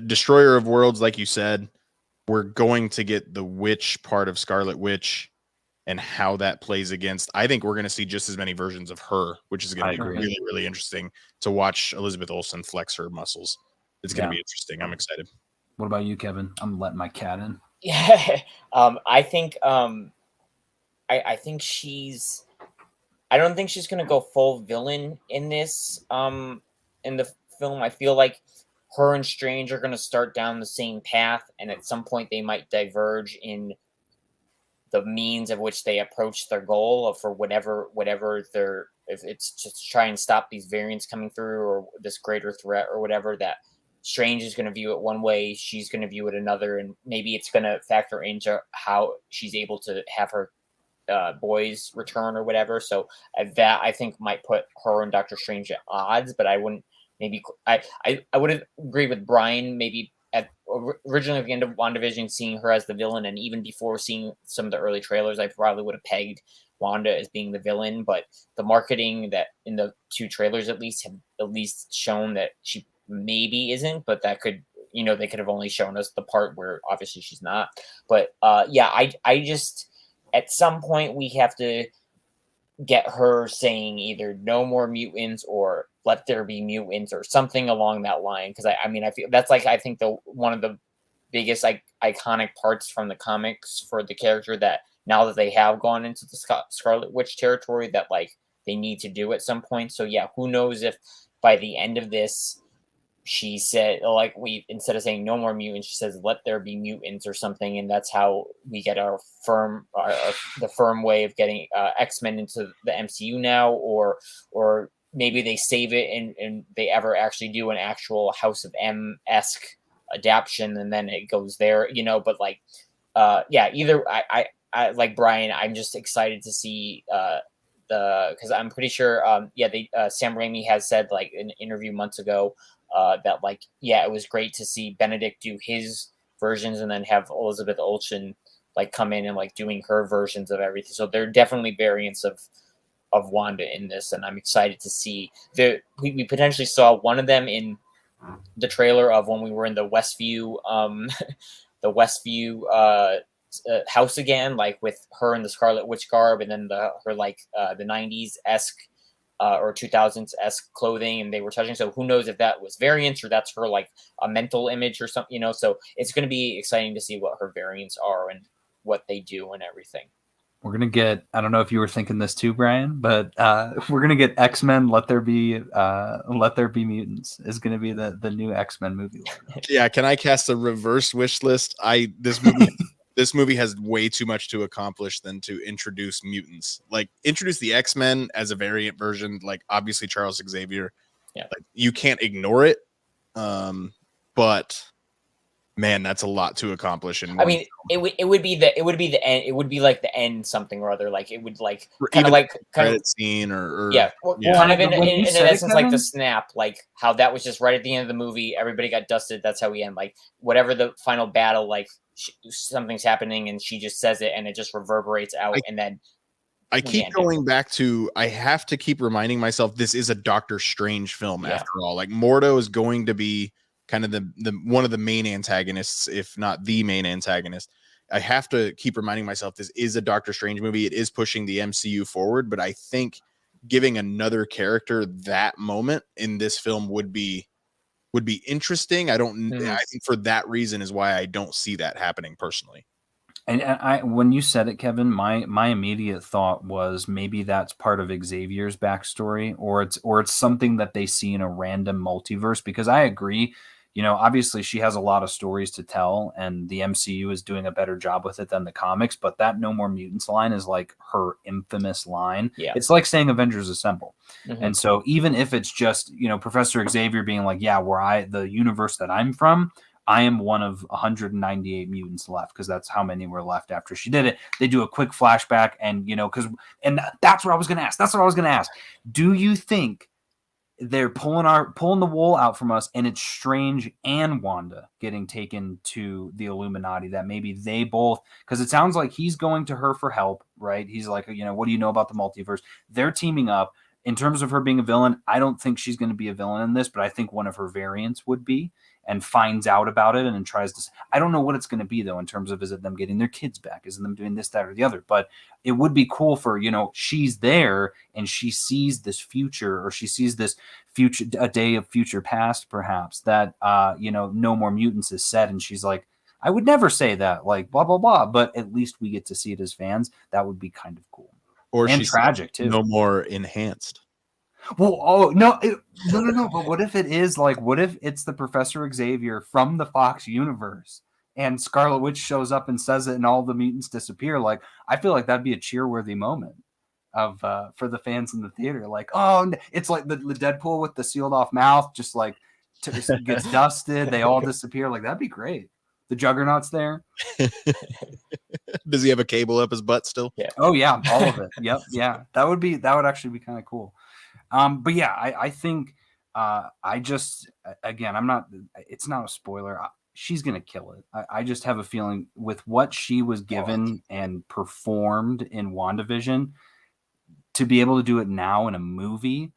Destroyer of Worlds, like you said, we're going to get the witch part of Scarlet Witch and how that plays against. I think we're going to see just as many versions of her, which is going to be really, really interesting to watch Elizabeth Olsen flex her muscles. It's going to be interesting. I'm excited. What about you, Kevin? I'm letting my cat in. Yeah. I think I think she's. I don't think she's gonna go full villain in this. In the film, I feel like her and Strange are gonna start down the same path, and at some point they might diverge in the means of which they approach their goal, or for whatever they're. If it's just to try and stop these variants coming through, or this greater threat, or whatever, that Strange is going to view it one way, she's going to view it another, and maybe it's going to factor into how she's able to have her boys return or whatever. So that I think might put her and Doctor Strange at odds, but I wouldn't. Maybe I would agree with Brian. Maybe originally at the end of WandaVision, seeing her as the villain, and even before seeing some of the early trailers, I probably would have pegged Wanda as being the villain. But the marketing that in the 2 trailers at least have at least shown that she maybe isn't, but that could, they could have only shown us the part where obviously she's not. But yeah, I just at some point we have to get her saying either no more mutants or let there be mutants or something along that line, because I mean I feel that's like I think the one of the biggest iconic parts from the comics for the character, that now that they have gone into the Scarlet Witch territory, that like they need to do at some point. So yeah, who knows if by the end of this she said, like, we instead of saying no more mutants, she says let there be mutants or something, and that's how we get our the firm way of getting X-Men into the MCU now, or maybe they save it and they ever actually do an actual House of M-esque adaptation, and then it goes there, but like yeah, either I like Brian, I'm just excited to see because I'm pretty sure Sam Raimi has said, like, in an interview months ago, that like, yeah, it was great to see Benedict do his versions and then have Elizabeth Olsen like come in and like doing her versions of everything. So there are definitely variants of Wanda in this, and I'm excited to see we potentially saw one of them in the trailer of when we were in the Westview house again, like with her in the Scarlet Witch garb, and then her like the 90s esque or 2000s esque clothing, and they were touching. So who knows if that was variants or that's her like a mental image or something, So it's going to be exciting to see what her variants are and what they do and everything. We're going to get, I don't know if you were thinking this too, Brian, but we're going to get X-Men Let There Be Mutants is going to be the new X-Men movie. Yeah, can I cast a reverse wish list? This movie has way too much to accomplish than to introduce mutants. Like, introduce the X-Men as a variant version, like obviously Charles Xavier. Yeah, like, you can't ignore it. But man, that's a lot to accomplish. And I mean, it would be the end. It would be like the end something or other. Like, it would like kind of credit scene or kind of in essence like the snap, like how that was just right at the end of the movie. Everybody got dusted. That's how we end. Like, whatever the final battle, like something's happening and she just says it and it just reverberates out. And then I keep going back to, I have to keep reminding myself this is a Doctor Strange film after all. Like, Mordo is going to be kind of the one of the main antagonists, if not the main antagonist. I have to keep reminding myself this is a Doctor Strange movie. It is pushing the MCU forward, but I think giving another character that moment in this film would be interesting. I think for that reason is why I don't see that happening personally. And when you said it, Kevin, my immediate thought was maybe that's part of Xavier's backstory, or it's something that they see in a random multiverse. Because I agree, obviously she has a lot of stories to tell, and the MCU is doing a better job with it than the comics. But that No More Mutants line is like her infamous line. Yeah, it's like saying Avengers Assemble. Mm-hmm. And so even if it's just Professor Xavier being like, yeah, the universe that I'm from, I am one of 198 mutants left, because that's how many were left after she did it. They do a quick flashback, and and that's what I was going to ask. That's what I was going to ask. Do you think they're pulling the wool out from us, and it's Strange and Wanda getting taken to the Illuminati? That maybe they both, because it sounds like he's going to her for help, right? He's like, what do you know about the multiverse? They're teaming up. In terms of her being a villain, I don't think she's going to be a villain in this, but I think one of her variants would be, and finds out about it and then tries to. I don't know what it's going to be, though, in terms of, is it them getting their kids back? Is it them doing this, that, or the other? But it would be cool for, she's there and she sees this future, or she sees this future, a day of future past, perhaps, that, No More Mutants is set. And she's like, I would never say that, like, blah, blah, blah. But at least we get to see it as fans. That would be kind of cool. Or and tragic, too. No more enhanced. Well, no. But what if it is like? What if it's the Professor Xavier from the Fox universe, and Scarlet Witch shows up and says it, and all the mutants disappear? Like, I feel like that'd be a cheer-worthy moment of for the fans in the theater. Like, oh, it's like the Deadpool with the sealed-off mouth, just like gets dusted. They all disappear. Like, that'd be great. The Juggernaut's there. Does he have a cable up his butt still? Yeah. Oh yeah, all of it. Yep. Yeah, that would actually be kind of cool. But yeah, I think I just, again, it's not a spoiler. she's going to kill it. I just have a feeling with what she was given and performed in WandaVision, to be able to do it now in a movie,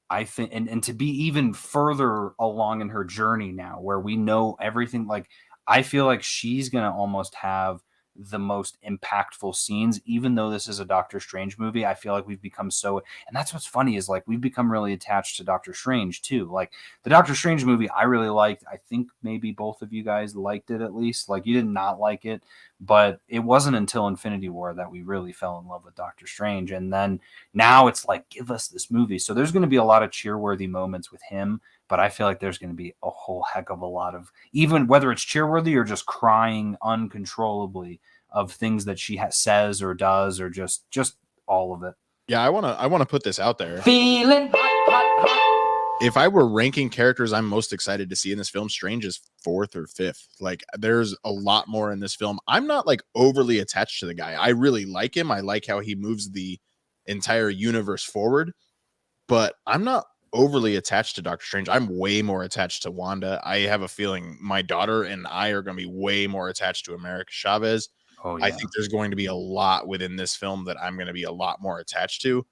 I think, and to be even further along in her journey now, where we know everything, like, I feel like she's going to almost have the most impactful scenes, even though this is a Doctor Strange movie. I feel like we've become so, and that's what's funny is like we've become really attached to Doctor Strange too. Like the Doctor Strange movie, I really liked. I think maybe both of you guys liked it at least. Like you did not like it, but it wasn't until Infinity War that we really fell in love with Doctor Strange. And then now it's like, give us this movie. So there's going to be a lot of cheer-worthy moments with him, but I feel like there's going to be a whole heck of a lot of, even whether it's cheer-worthy or just crying uncontrollably, of things that she says or does, or just all of it. Yeah, I want to put this out there. Feeling hot. If I were ranking characters I'm most excited to see in this film, Strange is 4th or 5th. Like there's a lot more in this film. I'm not like overly attached to the guy. I really like him. I like how he moves the entire universe forward, but I'm not overly attached to Doctor Strange. I'm way more attached to Wanda. I have a feeling my daughter and I are going to be way more attached to America Chavez. Oh, yeah. I think there's going to be a lot within this film that I'm going to be a lot more attached to.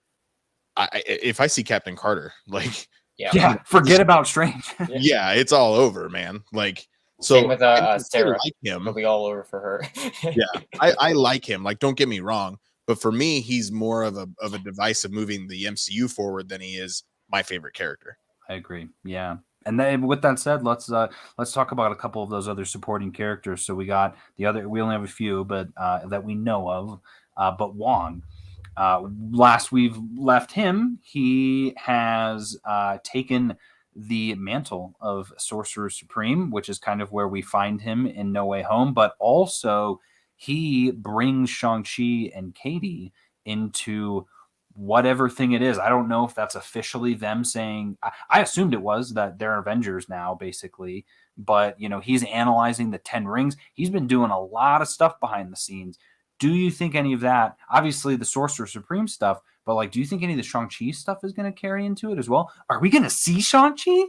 If I see Captain Carter, like, yeah, forget about Strange. Yeah, it's all over, man. Like, so same with Sarah. like him. It'll be all over for her. Yeah, I like him. Like, don't get me wrong, but for me, he's more of a device of moving the MCU forward than he is my favorite character. I agree. Yeah. And then with that said, let's talk about a couple of those other supporting characters. So we got we only have a few, but that we know of. But Wong, last we've left him, he has taken the mantle of Sorcerer Supreme, which is kind of where we find him in No Way Home. But also he brings Shang-Chi and Katie into whatever thing it is. I don't know if that's officially them saying, I assumed it was that they're Avengers now, basically, but he's analyzing the 10 rings. He's been doing a lot of stuff behind the scenes. Do you think any of that, obviously the Sorcerer Supreme stuff, but like, do you think any of the Shang-Chi stuff is going to carry into it as well? Are we going to see Shang-Chi?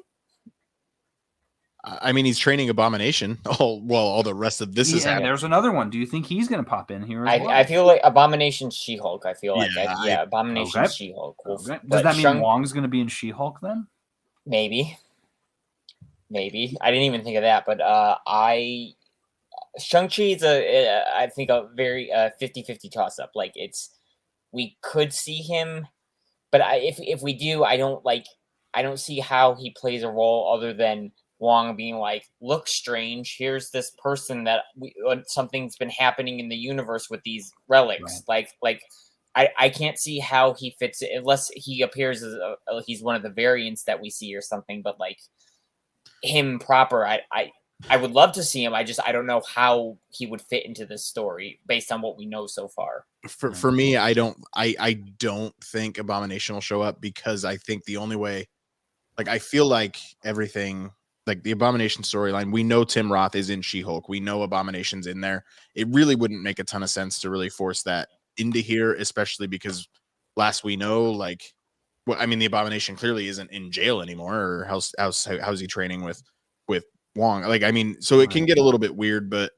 I mean, he's training Abomination. All the rest of this is happening. There's another one. Do you think he's going to pop in here as well? I feel like Abomination's She-Hulk. I feel like Abomination's okay. She-Hulk. Okay. Does that mean Wong's going to be in She-Hulk then? Maybe. I didn't even think of that, but Shang-Chi is I think a very 50-50 toss-up. Like we could see him, but if we do, I don't see how he plays a role other than Wong being like, look, Strange, here's this person that something's been happening in the universe with these relics. Right. Like I can't see how he fits it unless he appears as he's one of the variants that we see or something. But like him proper, I would love to see him. I don't know how he would fit into this story based on what we know so far. For me, I don't think Abomination will show up, because I think the only way, like, I feel like everything, like the Abomination storyline, we know Tim Roth is in She-Hulk. We know Abomination's in there. It really wouldn't make a ton of sense to really force that into here, especially because last we know, like, well, I mean, the Abomination clearly isn't in jail anymore, or how's he training with Wong? Like, I mean, so it can get a little bit weird, but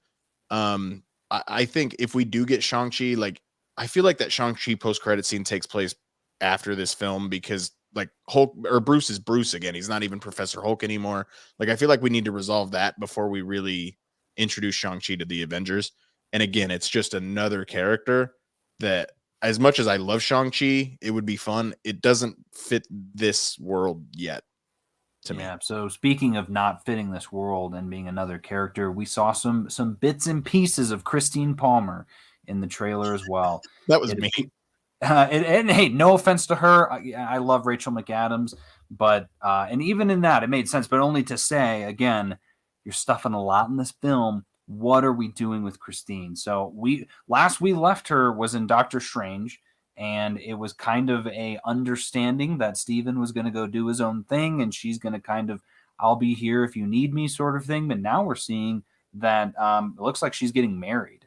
I think if we do get Shang-Chi, like, I feel like that Shang-Chi post-credit scene takes place after this film, because like Hulk or Bruce is Bruce again. He's not even Professor Hulk anymore. Like, I feel like we need to resolve that before we really introduce Shang-Chi to the Avengers. And again, it's just another character that, as much as I love Shang-Chi, it would be fun. It doesn't fit this world yet to me. Yeah. So speaking of not fitting this world and being another character, we saw some bits and pieces of Christine Palmer in the trailer as well. That was me. And hey, no offense to her. I love Rachel McAdams, but and even in that, it made sense, but only to say, again, you're stuffing a lot in this film. What are we doing with Christine? So we left her was in Doctor Strange, and it was kind of a understanding that Steven was going to go do his own thing, and she's going to kind of, I'll be here if you need me sort of thing. But now we're seeing that it looks like she's getting married.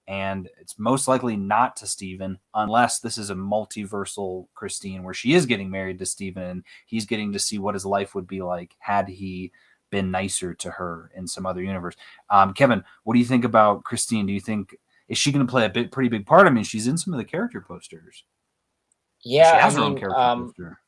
And it's most likely not to Steven, unless this is a multiversal Christine where she is getting married to Steven and he's getting to see what his life would be like had he been nicer to her in some other universe. Kevin, what do you think about Christine? Do you think is she going to play a pretty big part? I mean, she's in some of the character posters. Yeah, she I has her own mean, character poster.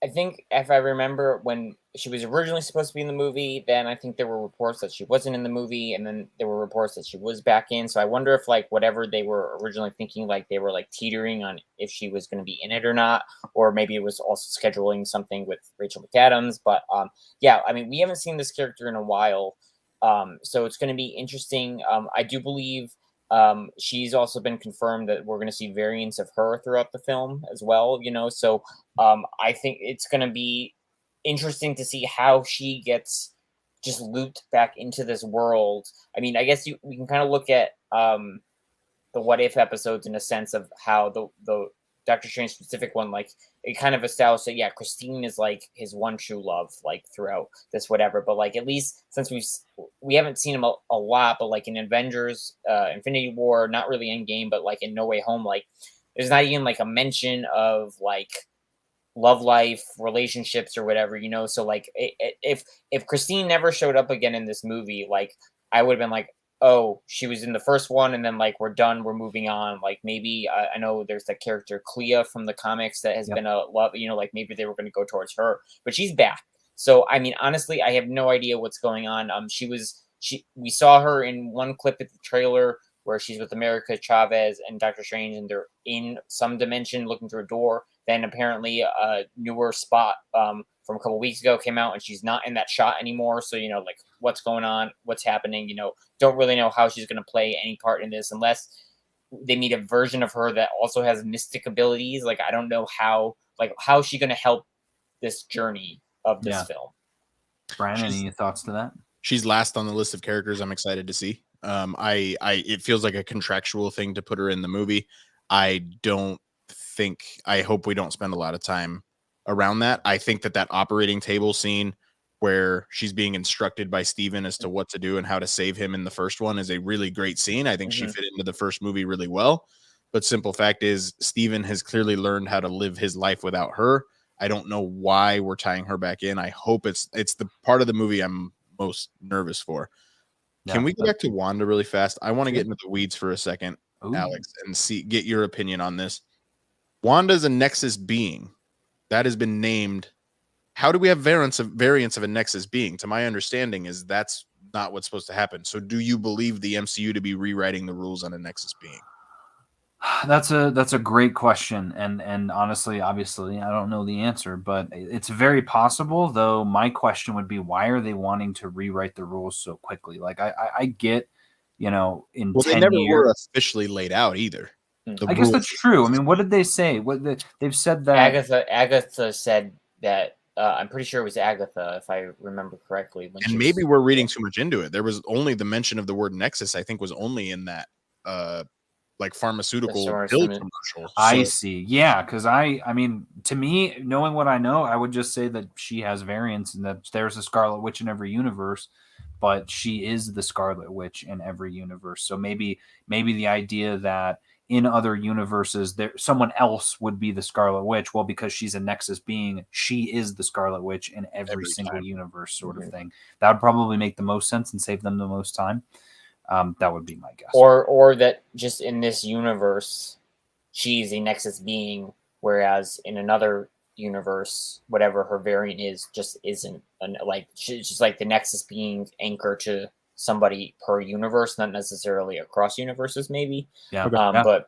I think if I remember when she was originally supposed to be in the movie, then I think there were reports that she wasn't in the movie, and then there were reports that she was back in. So I wonder if like whatever they were originally thinking, like they were like teetering on if she was going to be in it or not, or maybe it was also scheduling something with Rachel McAdams. But yeah, I mean, we haven't seen this character in a while, so it's going to be interesting. I do believe. She's also been confirmed that we're going to see variants of her throughout the film as well, so I think it's going to be interesting to see how she gets just looped back into this world. I mean, I guess we can kind of look at the What If episodes in a sense of how the Doctor Strange specific one, like it kind of established that, yeah, Christine is like his one true love, like throughout this whatever. But like at least since we haven't seen him a lot, but like in Avengers, Infinity War, not really Endgame, but like in No Way Home, like there's not even like a mention of like love life, relationships, or whatever, So like if Christine never showed up again in this movie, like I would have been like, oh, she was in the first one, and then like we're done, we're moving on. Like maybe I know there's that character Clea from the comics that has been a love, like maybe they were going to go towards her, but she's back. So I mean, honestly, I have no idea what's going on. We saw her in one clip at the trailer where she's with America Chavez and Doctor Strange, and they're in some dimension looking through a door. Then apparently a newer spot from a couple weeks ago came out, and she's not in that shot anymore. So, like what's going on, what's happening, don't really know how she's going to play any part in this unless they meet a version of her that also has mystic abilities. Like, I don't know how is she going to help this journey of this film? Brian, any thoughts to that? She's last on the list of characters I'm excited to see. It feels like a contractual thing to put her in the movie. I hope we don't spend a lot of time around that. I think that operating table scene where she's being instructed by Steven as to what to do and how to save him in the first one is a really great scene. I think she fit into the first movie really well. But simple fact is, Steven has clearly learned how to live his life without her. I don't know why we're tying her back in. I hope it's the part of the movie I'm most nervous for. Yeah, can we go back to Wanda really fast? I want to get into the weeds for a second, Alex, and get your opinion on this. Wanda's a Nexus being that has been named. How do we have variants of a Nexus being? To my understanding, is that's not what's supposed to happen. So, do you believe the MCU to be rewriting the rules on a Nexus being? That's a great question, and honestly, obviously, I don't know the answer, but it's very possible. Though my question would be, why are they wanting to rewrite the rules so quickly? Like, I get, in 10 years, they never were officially laid out either. I guess that's true. I mean, what did they say? They've said that Agatha said that. I'm pretty sure it was Agatha, if I remember correctly. And maybe we're reading too much into it. There was only the mention of the word Nexus, I think, was only in that like pharmaceutical pill commercial. I see. Yeah, because I mean, to me, knowing what I know, I would just say that she has variants and that there's a Scarlet Witch in every universe, but she is the Scarlet Witch in every universe. So maybe the idea that in other universes someone else would be the Scarlet Witch, well, because she's a Nexus being, she is the Scarlet Witch in every single universe, sort of thing. That would probably make the most sense and save them the most time. That would be my guess. Or that just in this universe, she's a Nexus being, whereas in another universe, whatever her variant is, just isn't she's just like the Nexus being anchor to somebody per universe, not necessarily across universes, maybe. Yeah. But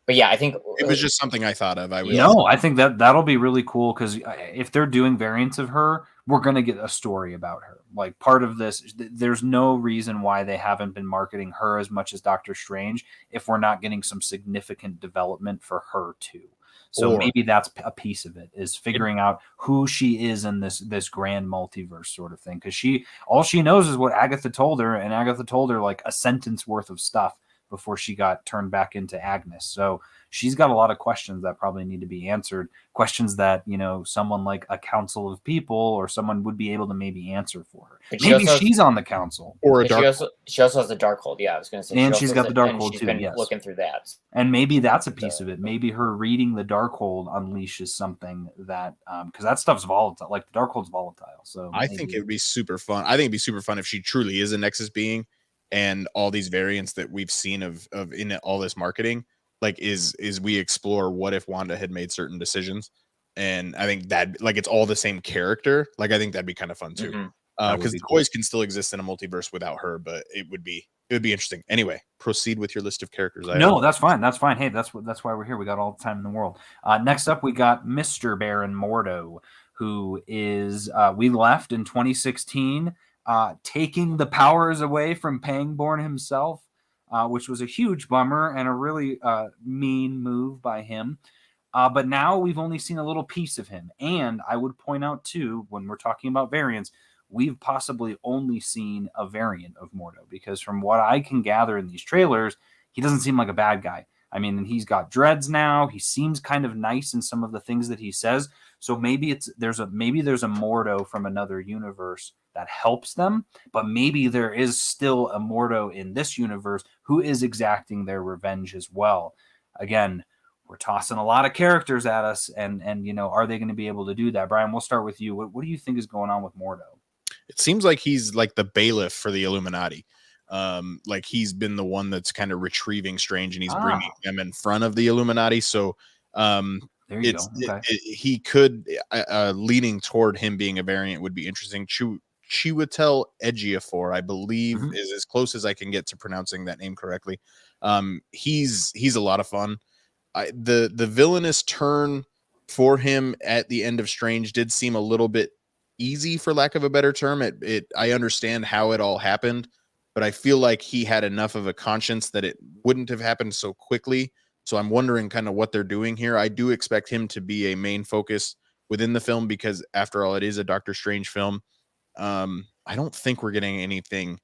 yeah, I think it was just something I thought of. I think that'll be really cool, because if they're doing variants of her, we're going to get a story about her. Like, part of this, there's no reason why they haven't been marketing her as much as Doctor Strange if we're not getting some significant development for her too. So maybe that's a piece of it, is figuring out who she is in this grand multiverse sort of thing. Because all she knows is what Agatha told her, and Agatha told her like a sentence worth of stuff before she got turned back into Agnes. So she's got a lot of questions that probably need to be answered, questions that, someone like a council of people or someone would be able to maybe answer for her. But maybe she's on the council. Or she also has the Darkhold. Yeah, I was going to say. And she's got the Darkhold too. Been yes, looking through that. And maybe that's a piece of it. Maybe her reading the Darkhold unleashes something that, because that stuff's volatile. Like the Darkhold's volatile. So I think it would be super fun. I think it'd be super fun if she truly is a Nexus being, and all these variants that we've seen of in all this marketing, like is we explore what if Wanda had made certain decisions. And I think that, like, it's all the same character. Like, I think that'd be kind of fun too. Because the toys can still exist in a multiverse without her, but it would be interesting. Anyway, proceed with your list of characters. No, that's fine. That's fine. Hey, that's why we're here. We got all the time in the world. Next up, we got Mr. Baron Mordo, who is we left in 2016, taking the powers away from Pangborn himself, which was a huge bummer and a really mean move by him. But now we've only seen a little piece of him. And I would point out, too, when we're talking about variants, we've possibly only seen a variant of Mordo, because from what I can gather in these trailers, he doesn't seem like a bad guy. I mean, he's got dreads now. He seems kind of nice in some of the things that he says. So maybe there's a Mordo from another universe that helps them, but maybe there is still a Mordo in this universe who is exacting their revenge as well. Again, we're tossing a lot of characters at us, and are they going to be able to do that? Brian, we'll start with you. What do you think is going on with Mordo? It seems like he's like the bailiff for the Illuminati. Like he's been the one that's kind of retrieving Strange, and he's bringing them in front of the Illuminati. So there you go. Okay. He could leaning toward him being a variant would be interesting. Chiwetel Ejiofor, I believe, is as close as I can get to pronouncing that name correctly. He's a lot of fun. The villainous turn for him at the end of Strange did seem a little bit easy, for lack of a better term. I understand how it all happened, but I feel like he had enough of a conscience that it wouldn't have happened so quickly. So I'm wondering kind of what they're doing here. I do expect him to be a main focus within the film, because after all, it is a Doctor Strange film. I don't think we're getting anything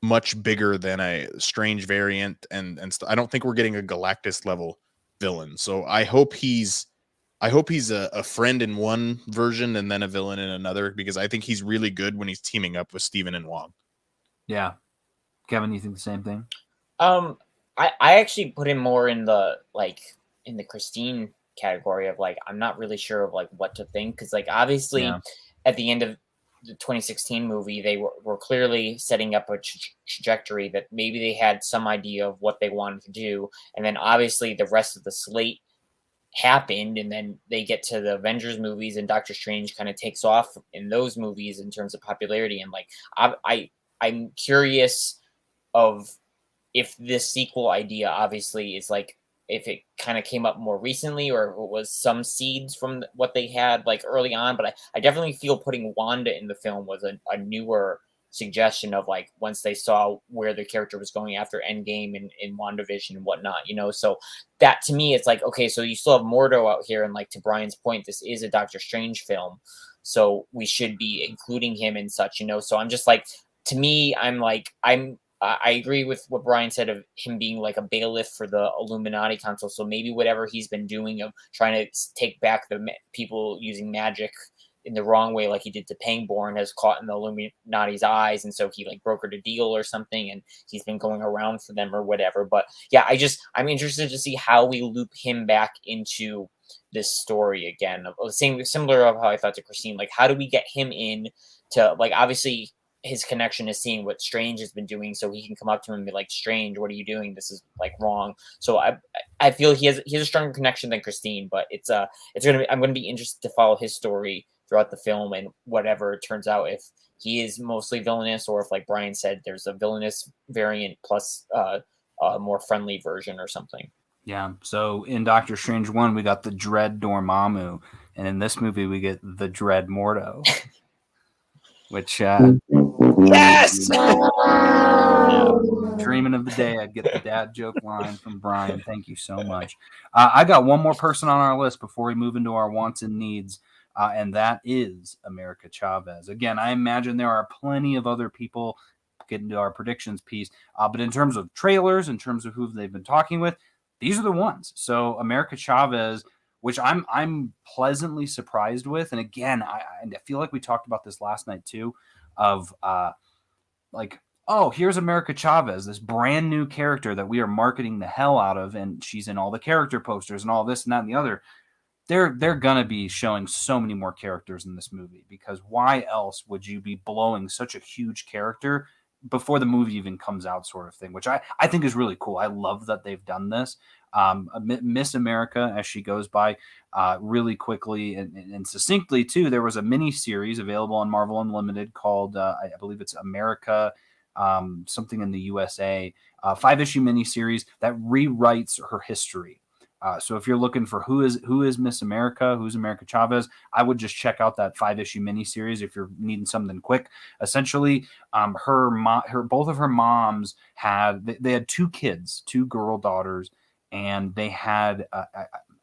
much bigger than a Strange variant, and I don't think we're getting a Galactus level villain. So I hope he's a friend in one version and then a villain in another, because I think he's really good when he's teaming up with Steven and Wong. Yeah. Kevin, you think the same thing? I actually put him more in the Christine category of like, I'm not really sure of like what to think, because like obviously at the end of the 2016 movie, they were clearly setting up a trajectory that maybe they had some idea of what they wanted to do, and then obviously the rest of the slate happened, and then they get to the Avengers movies, and Doctor Strange kind of takes off in those movies in terms of popularity. And like I'm curious of if this sequel idea obviously is like, if it kind of came up more recently, or if it was some seeds from what they had like early on. But I definitely feel putting Wanda in the film was a newer suggestion of like, once they saw where the character was going after Endgame and in WandaVision and whatnot, so that to me, it's like, okay, so you still have Mordo out here. And like, to Brian's point, this is a Doctor Strange film, so we should be including him in such, so I'm just like, to me, I agree with what Brian said of him being like a bailiff for the Illuminati Council. So maybe whatever he's been doing of trying to take back the people using magic in the wrong way, like he did to Pangborn, has caught in the Illuminati's eyes. And so he like brokered a deal or something, and he's been going around for them or whatever. But yeah, I'm interested to see how we loop him back into this story again. Similar of how I thought to Christine, like, how do we get him in to, like, obviously his connection is seeing what Strange has been doing, so he can come up to him and be like, Strange, what are you doing? This is like wrong. So I feel he has a stronger connection than Christine, but I'm gonna be interested to follow his story throughout the film, and whatever it turns out, if he is mostly villainous, or if, like Brian said, there's a villainous variant plus a more friendly version or something. Yeah. So in Doctor Strange 1, we got the Dread Dormammu, and in this movie we get the Dread Mordo. Which yes, dreaming of the day I'd get the dad joke line from Brian. Thank you so much. I got one more person on our list before we move into our wants and needs, and that is America Chavez. Again, I imagine there are plenty of other people get into our predictions piece. But in terms of trailers, in terms of who they've been talking with, these are the ones. So America Chavez, which I'm pleasantly surprised with. And again, I feel like we talked about this last night too, of like, oh, here's America Chavez, this brand new character that we are marketing the hell out of, and she's in all the character posters and all this and that and the other. They're gonna be showing so many more characters in this movie, because why else would you be blowing such a huge character before the movie even comes out, sort of thing, which I think is really cool. I love that they've done this. Miss America, as she goes by, really quickly and succinctly too. There was a mini series available on Marvel Unlimited called I believe it's America something in the USA, 5-issue mini series that rewrites her history. So if you're looking for who is Miss America, who's America Chavez, I would just check out that 5-issue miniseries if you're needing something quick. Essentially, both of her moms had 2 kids, 2 girl daughters, and they had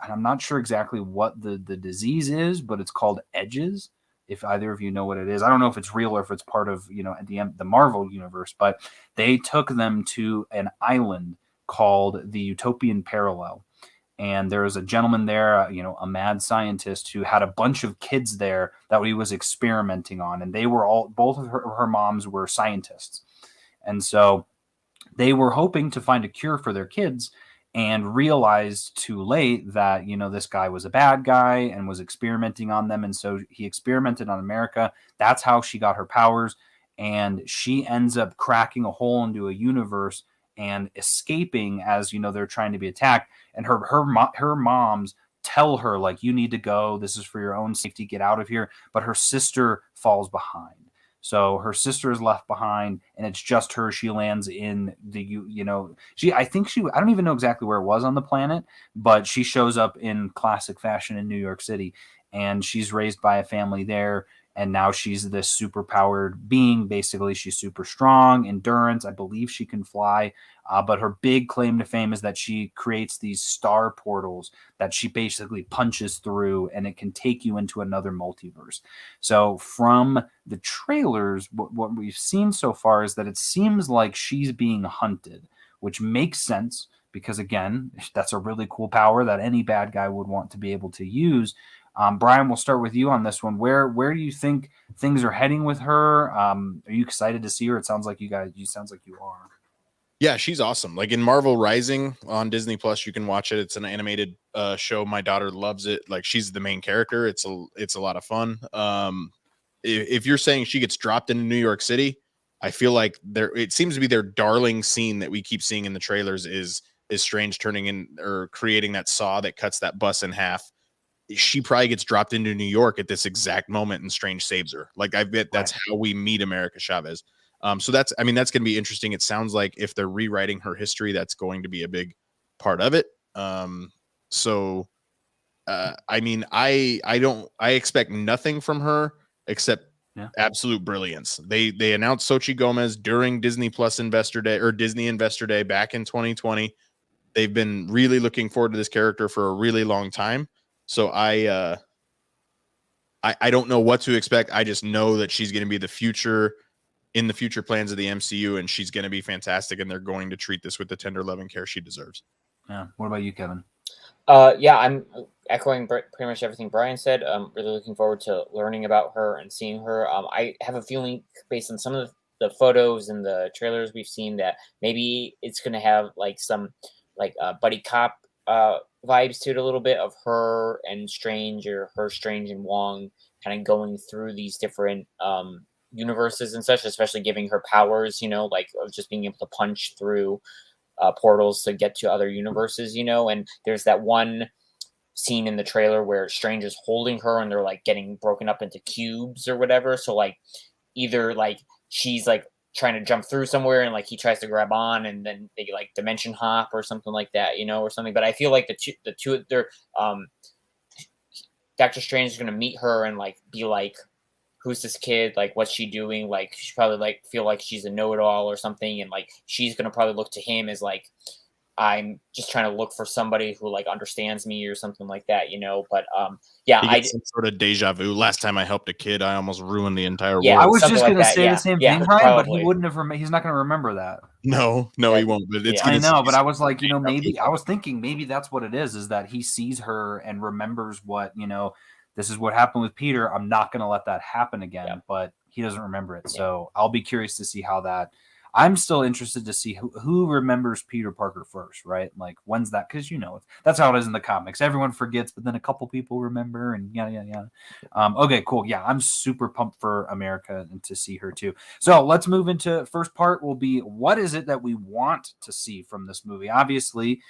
I'm not sure exactly what the disease is, but it's called edges. If either of you know what it is, I don't know if it's real or if it's part of the Marvel universe, but they took them to an island called the Utopian Parallel. And there was a gentleman there, a mad scientist who had a bunch of kids there that he was experimenting on. And they were both of her moms were scientists. And so they were hoping to find a cure for their kids, and realized too late that, this guy was a bad guy and was experimenting on them. And so he experimented on America. That's how she got her powers. And she ends up cracking a hole into a universe and escaping as they're trying to be attacked, and her moms tell her, like, you need to go, this is for your own safety, get out of here. But her sister falls behind, so her sister is left behind, and it's just her. She lands in the I don't even know exactly where it was on the planet, but she shows up in classic fashion in New York City, and she's raised by a family there. And now she's this super powered being. Basically, she's super strong, endurance. I believe she can fly. But her big claim to fame is that she creates these star portals that she basically punches through, and it can take you into another multiverse. So from the trailers, what we've seen so far is that it seems like she's being hunted, which makes sense because, again, that's a really cool power that any bad guy would want to be able to use. Brian, we'll start with you on this one. Where do you think things are heading with her? Are you excited to see her? It sounds like you are. Yeah, she's awesome. Like in Marvel Rising on Disney Plus, you can watch it. It's an animated show. My daughter loves it. Like, she's the main character. It's a lot of fun. If you're saying she gets dropped into New York City, I feel like it seems to be their darling scene that we keep seeing in the trailers is Strange turning in or creating that saw that cuts that bus in half. She probably gets dropped into New York at this exact moment, and Strange saves her. Like, I bet that's how we meet America Chavez. So that's going to be interesting. It sounds like if they're rewriting her history, that's going to be a big part of it. I expect nothing from her except absolute brilliance. They announced Xochitl Gomez during Disney Plus Investor Day or Disney Investor Day back in 2020. They've been really looking forward to this character for a really long time. So I don't know what to expect. I just know that she's going to be the future plans of the MCU, and she's going to be fantastic, and they're going to treat this with the tender love and care she deserves. Yeah. What about you, Kevin? Yeah, I'm echoing pretty much everything Brian said. I'm really looking forward to learning about her and seeing her. I have a feeling, based on some of the photos and the trailers we've seen, that maybe it's going to have like some buddy cop vibes to it, a little bit of her and Strange, or her, Strange, and Wong kind of going through these different universes and such, especially giving her powers, like of just being able to punch through portals to get to other universes, and there's that one scene in the trailer where Strange is holding her and they're like getting broken up into cubes or whatever. So like either like she's like trying to jump through somewhere and like he tries to grab on and then they like dimension hop or something like that, or something. But I feel like the two they're Doctor Strange is gonna meet her and like be like, who's this kid? Like, what's she doing? Like, she probably like feel like she's a know-it-all or something, and like she's gonna probably look to him as like I'm just trying to look for somebody who like understands me or something like that, you know. But yeah, He gets some sort of deja vu. Last time I helped a kid, I almost ruined the entire Yeah, I world. was something just like gonna that, say yeah, the same yeah, thing, Brian, but he probably. wouldn't have. He's not gonna remember that. No, Yeah, he won't. But it's yeah. I gonna. know, but he's- I was like, you know, deja vu. maybe I was thinking maybe that's what it is that he sees her and remembers what, you know, this is what happened with Peter. I'm not going to let that happen again, Yeah. but he doesn't remember it. Yeah. So I'll be curious to see how that. I'm still interested to see who remembers Peter Parker first, right? Like, when's that? Because, you know, that's how it is in the comics. Everyone forgets, but then a couple people remember, and yeah. Okay, cool. Yeah, I'm super pumped for America and to see her too. So let's move into first part. Will be what is it that we want to see from this movie? Obviously,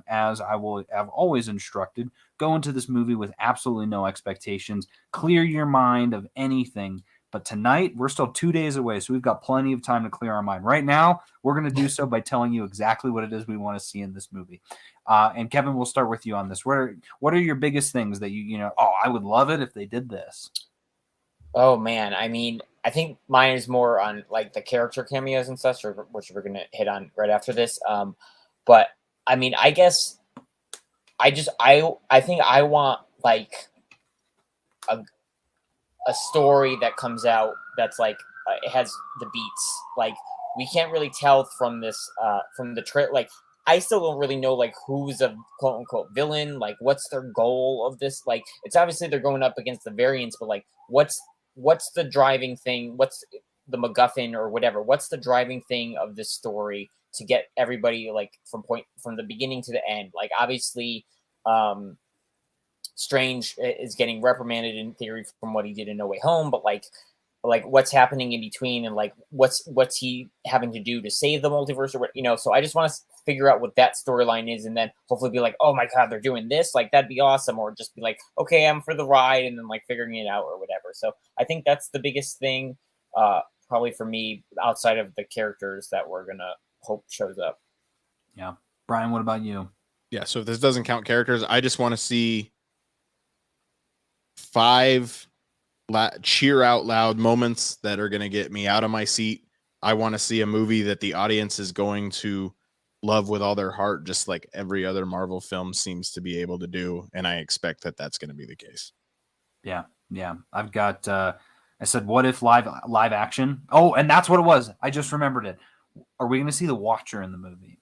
as I will have always instructed, go into this movie with absolutely no expectations. Clear your mind of anything. But tonight, we're still 2 days away, so we've got plenty of time to clear our mind. Right now, we're going to do so by telling you exactly what it is we want to see in this movie. And Kevin, we'll start with you on this. What are your biggest things that you know? Oh, I would love it if they did this. Oh man, I mean, I think mine is more on like the character cameos and such, which we're gonna hit on right after this. But I mean, I guess I think I want like a story that comes out that's like it has the beats. Like we can't really tell from this from the trailer. Like I still don't really know like who's a quote unquote villain. Like what's their goal of this? Like it's obviously they're going up against the variants, but like what's the driving thing? What's the MacGuffin or whatever? What's the driving thing of this story to get everybody like from the beginning to the end? Like obviously, Strange is getting reprimanded in theory from what he did in No Way Home, but like what's happening in between and like what's he having to do to save the multiverse or what, you know. So I just want to figure out what that storyline is and then hopefully be like, oh my god, they're doing this, like that'd be awesome, or just be like, okay, I'm for the ride, and then like figuring it out or whatever. So I think that's the biggest thing probably for me outside of the characters that we're gonna hope shows up. Yeah. Brian, what about you? Yeah, so if this doesn't count characters, I just want to see 5 cheer out loud moments that are going to get me out of my seat. I want to see a movie that the audience is going to love with all their heart, just like every other Marvel film seems to be able to do. And I expect that that's going to be the case. Yeah. I've got, I said, what if live action? Oh, and that's what it was. I just remembered it. Are we going to see the Watcher in the movie?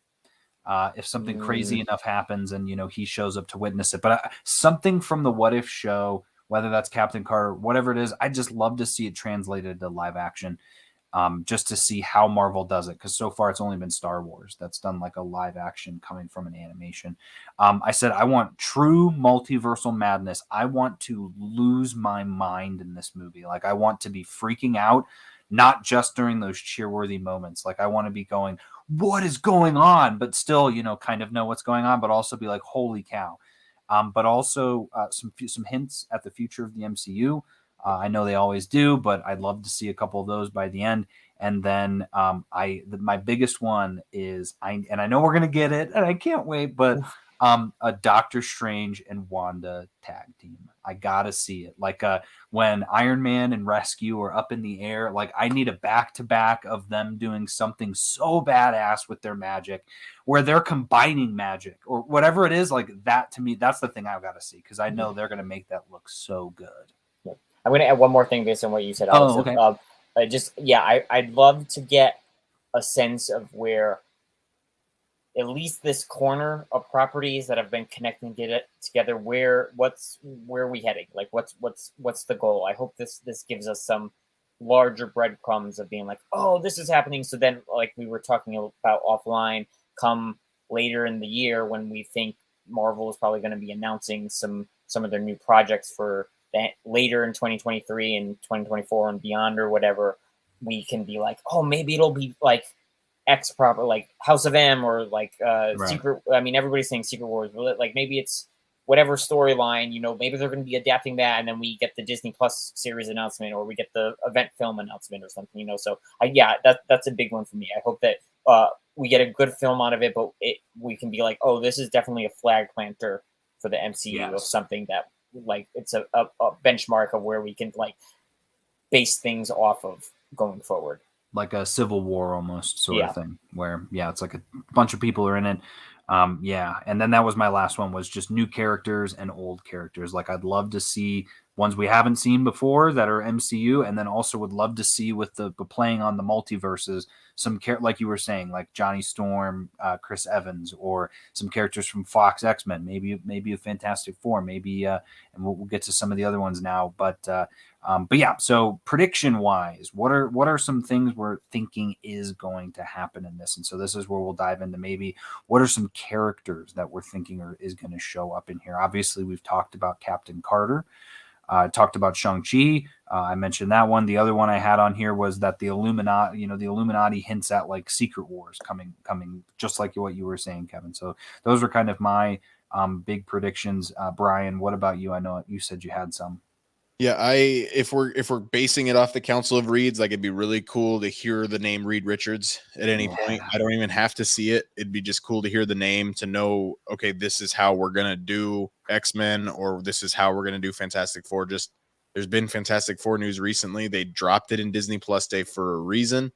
If something crazy enough happens and, you know, he shows up to witness it. But something from the What If show, whether that's Captain Carter, whatever it is, I'd just love to see it translated to live action, just to see how Marvel does it. Because so far it's only been Star Wars that's done like a live action coming from an animation. I said I want true multiversal madness. I want to lose my mind in this movie. Like I want to be freaking out, not just during those cheerworthy moments. Like I want to be going, what is going on? But still, you know, kind of know what's going on, but also be like, holy cow. But also some hints at the future of the MCU. I know they always do, but I'd love to see a couple of those by the end. And then my biggest one is I know we're gonna get it, and I can't wait. But a Doctor Strange and Wanda tag team. I gotta see it. Like when Iron Man and Rescue are up in the air, like I need a back-to-back of them doing something so badass with their magic where they're combining magic or whatever it is. Like that, to me, that's the thing I've got to see, because I know they're going to make that look so good. I'm going to add one more thing based on what you said, Alex. Oh, okay. I'd love to get a sense of where at least this corner of properties that have been connecting it together, where are we heading? Like what's the goal? I hope this gives us some larger breadcrumbs of being like, oh, this is happening. So then, like we were talking about offline, come later in the year when we think Marvel is probably going to be announcing some of their new projects for that later in 2023 and 2024 and beyond or whatever, we can be like, oh, maybe it'll be like X proper, like House of M or like Right. Secret. I mean, everybody's saying Secret Wars, but like maybe it's whatever storyline, you know, maybe they're going to be adapting that, and then we get the Disney Plus series announcement, or we get the event film announcement or something, you know. So that's a big one for me. I hope that we get a good film out of it, but we can be like, oh, this is definitely a flag planter for the MCU of something that like it's a benchmark of where we can like base things off of going forward. like a Civil War almost sort Yeah. of thing, where it's like a bunch of people are in it. And then that was my last one, was just new characters and old characters. Like I'd love to see ones we haven't seen before that are MCU, and then also would love to see with the playing on the multiverses some like you were saying, like Johnny Storm, Chris Evans, or some characters from Fox X-Men, maybe a Fantastic Four, maybe and we'll get to some of the other ones now, but yeah. So prediction wise, what are some things we're thinking is going to happen in this? And so this is where we'll dive into maybe what are some characters that we're thinking is going to show up in here. Obviously, we've talked about Captain Carter. Talked about Shang-Chi. I mentioned that one. The other one I had on here was that the Illuminati hints at like Secret Wars coming, just like what you were saying, Kevin. So those were kind of my big predictions. Brian, what about you? I know you said you had some. Yeah, if we're basing it off the Council of Reeds, like it'd be really cool to hear the name Reed Richards at any point. I don't even have to see it. It'd be just cool to hear the name, to know, okay, this is how we're gonna do X-Men, or this is how we're gonna do Fantastic Four. Just there's been Fantastic Four news recently. They dropped it in Disney Plus Day for a reason.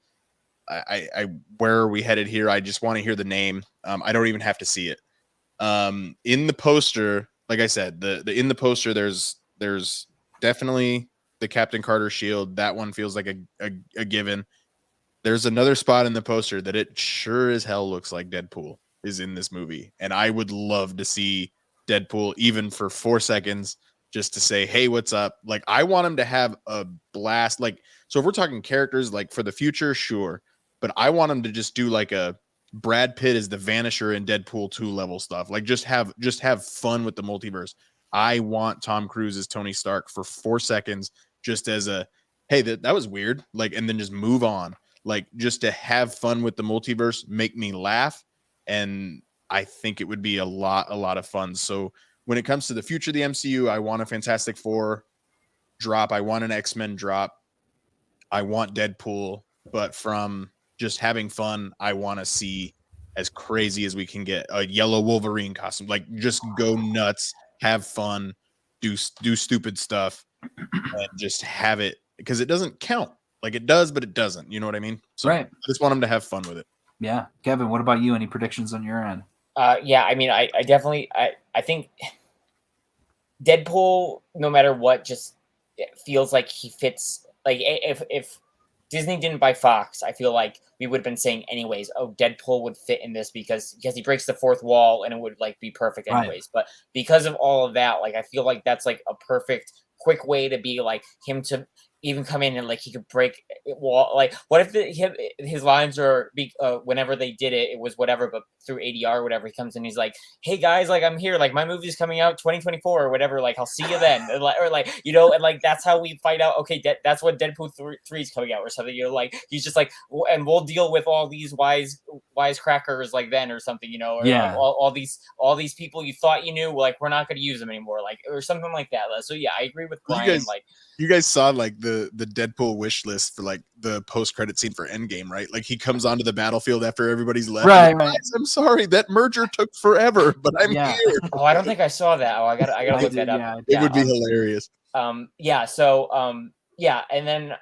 I where are we headed here? I just want to hear the name. I don't even have to see it. In the poster, like I said, the in the poster, there's definitely the Captain Carter shield. That one feels like a given. There's another spot in the poster that it sure as hell looks like Deadpool is in this movie. And I would love to see Deadpool even for 4 seconds, just to say, hey, what's up? Like, I want him to have a blast. Like, so if we're talking characters like for the future, sure. But I want him to just do like a Brad Pitt is the Vanisher in Deadpool 2 level stuff. Like just have fun with the multiverse. I want Tom Cruise as Tony Stark for 4 seconds, just as a, hey, that was weird. Like, and then just move on. Like, just to have fun with the multiverse, make me laugh. And I think it would be a lot of fun. So when it comes to the future of the MCU, I want a Fantastic Four drop. I want an X-Men drop. I want Deadpool. But from just having fun, I want to see as crazy as we can get a yellow Wolverine costume. Like, just go nuts. Have fun, do stupid stuff, and just have it, because it doesn't count. Like it does, but it doesn't. You know what I mean? So right. I just want them to have fun with it. Yeah. Kevin, what about you? Any predictions on your end? Yeah, I mean, I definitely, I think Deadpool, no matter what, just feels like he fits. Like if Disney didn't buy Fox, I feel like we would have been saying anyways, oh, Deadpool would fit in this because he breaks the fourth wall and it would like be perfect anyways. Right. But because of all of that, like I feel like that's like a perfect quick way to be like him to even come in and like he could break wall. Like what if his lines are whenever they did it was whatever, but through ADR or whatever, he comes in, he's like, hey guys, like I'm here, like my movie's coming out 2024 or whatever, like I'll see you then. Or like, you know, and like that's how we find out, okay, that's what Deadpool 3 is coming out or something. You're like, he's just like, and we'll deal with all these wisecrackers like then or something, you know, or like all these people you thought you knew, like we're not going to use them anymore, like or something like that. So yeah, I agree with Brian. You guys saw like the Deadpool wish list for like the post-credit scene for Endgame, right? Like he comes onto the battlefield after everybody's left. Right. I'm sorry, that merger took forever, but I'm here. Oh, I don't think I saw that. Oh, I gotta look that up. Yeah, it would be hilarious. Yeah. So yeah, and then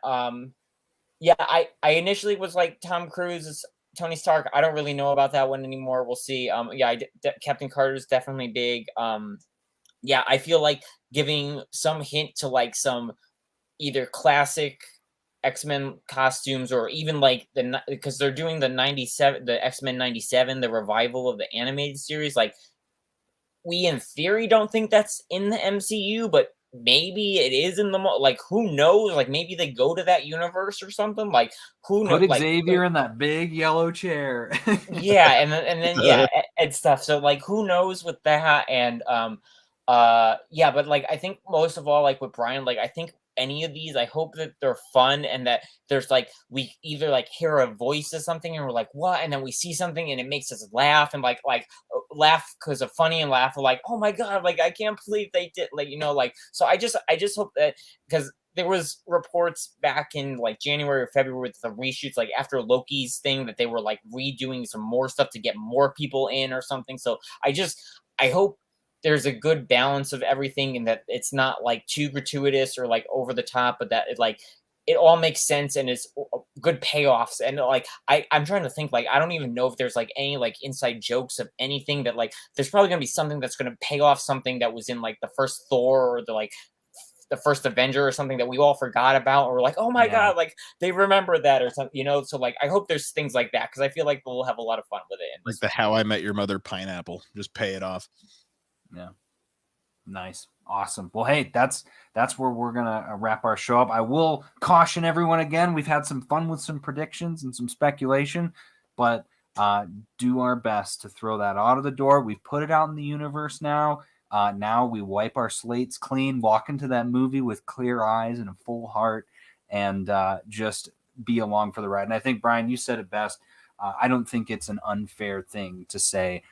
yeah, I initially was like Tom Cruise is Tony Stark. I don't really know about that one anymore. We'll see. Yeah, Captain Carter is definitely big. Yeah, I feel like giving some hint to like some either classic X-Men costumes or even like because they're doing the X-Men 97, the revival of the animated series. Like we in theory don't think that's in the MCU, but maybe it is in the like who knows? Like maybe they go to that universe or something. Like who knows? Put Xavier in that big yellow chair. Yeah, and then yeah, and stuff. So like who knows with that? And yeah, but like I think most of all, like with Brian, like I think any of these, I hope that they're fun and that there's like we either like hear a voice of something and we're like what, and then we see something and it makes us laugh and like laugh because of funny and laugh like oh my god, like I can't believe they did, like, you know, like so I just hope that, because there was reports back in like January or February with the reshoots, like after Loki's thing, that they were like redoing some more stuff to get more people in or something. So I hope there's a good balance of everything and that it's not like too gratuitous or like over the top, but that it like it all makes sense and it's good payoffs. And like I'm trying to think, like I don't even know if there's like any like inside jokes of anything that like there's probably gonna be something that's gonna pay off something that was in like the first Thor or the first Avenger or something that we all forgot about, or like, oh my god, like they remember that or something, you know. So like I hope there's things like that because I feel like we'll have a lot of fun with it. Like the How I Met Your Mother pineapple, just pay it off. Yeah. Nice. Awesome. Well, hey, that's where we're gonna wrap our show up. I will caution everyone again, we've had some fun with some predictions and some speculation, but do our best to throw that out of the door. We've put it out in the universe now. Now we wipe our slates clean, walk into that movie with clear eyes and a full heart, and just be along for the ride. And I think, Brian, you said it best. I don't think it's an unfair thing to say,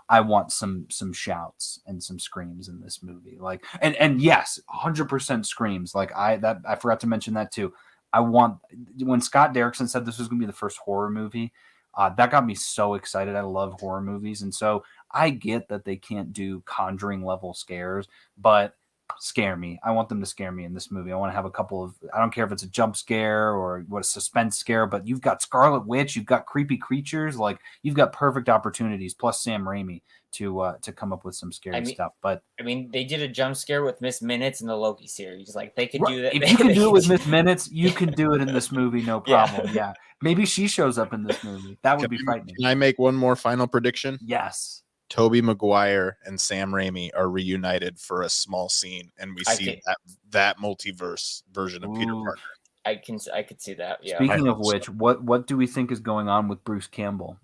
I want some shouts and some screams in this movie. Like, and yes, 100% screams. Like I forgot to mention that too. I want, when Scott Derrickson said this was going to be the first horror movie, that got me so excited. I love horror movies. And so I get that they can't do Conjuring level scares, but scare me. I want them to scare me in this movie. I want to have a couple of, I don't care if it's a jump scare or what, a suspense scare, but you've got Scarlet Witch, you've got creepy creatures, like you've got perfect opportunities, plus Sam Raimi to come up with some scary stuff. But I mean, they did a jump scare with Miss Minutes in the Loki series. Like they could do that. If you can do it with Miss Minutes, you can do it in this movie, no problem. Yeah. Maybe she shows up in this movie. That would be frightening. Can I make one more final prediction? Yes. Tobey Maguire and Sam Raimi are reunited for a small scene, and we see that multiverse version of Peter Parker. I could see that. Yeah. Speaking of which, what do we think is going on with Bruce Campbell?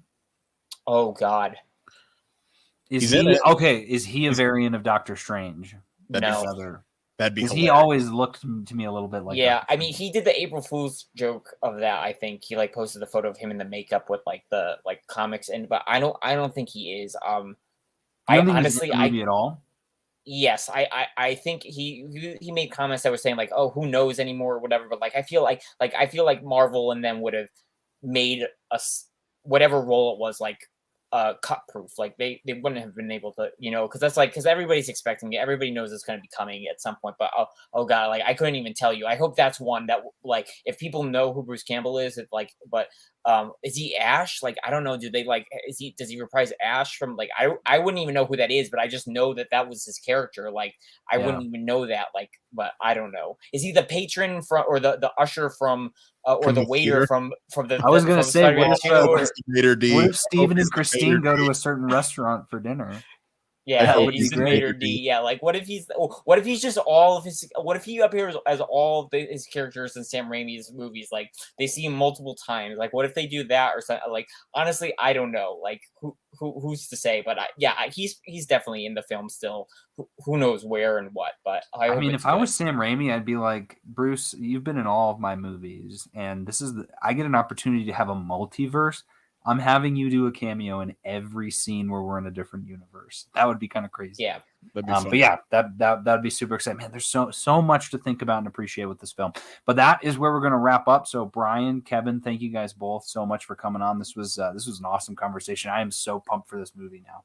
Oh God. Is he a variant of Doctor Strange? No. That'd be. He always looked to me a little bit like. Yeah, I mean, he did the April Fool's joke of that. I think he like posted the photo of him in the makeup with like the comics, but I don't think he is. I honestly, at all. Yes, I think he made comments that were saying like, oh, who knows anymore or whatever. But like, I feel like Marvel and them would have made us whatever role it was like cut proof. Like they wouldn't have been able to, you know, because everybody's expecting it. Everybody knows it's going to be coming at some point. But oh god, like I couldn't even tell you. I hope that's one that like if people know who Bruce Campbell is, it's like, but is he Ash? Like I don't know. Do they like does he reprise Ash from like I wouldn't even know who that is, but I just know that was his character. Like I wouldn't even know that. Like, but I don't know. Is he the patron from or the usher from? Or the waiter from the. I was going to say, what if Steven and Christine go to a certain restaurant for dinner? Yeah, that would be great. Yeah, like what if he's just all of his? What if he appears as all of his characters in Sam Raimi's movies? Like they see him multiple times. Like what if they do that or something? Like honestly, I don't know. Like who's to say? But he's definitely in the film still. Who knows where and what? But I mean, if I was Sam Raimi, I'd be like, Bruce, you've been in all of my movies, and this is I get an opportunity to have a multiverse. I'm having you do a cameo in every scene where we're in a different universe. That would be kind of crazy. Yeah. But yeah, that'd be super exciting. Man, there's so much to think about and appreciate with this film. But that is where we're going to wrap up. So Brian, Kevin, thank you guys both so much for coming on. This was an awesome conversation. I am so pumped for this movie now.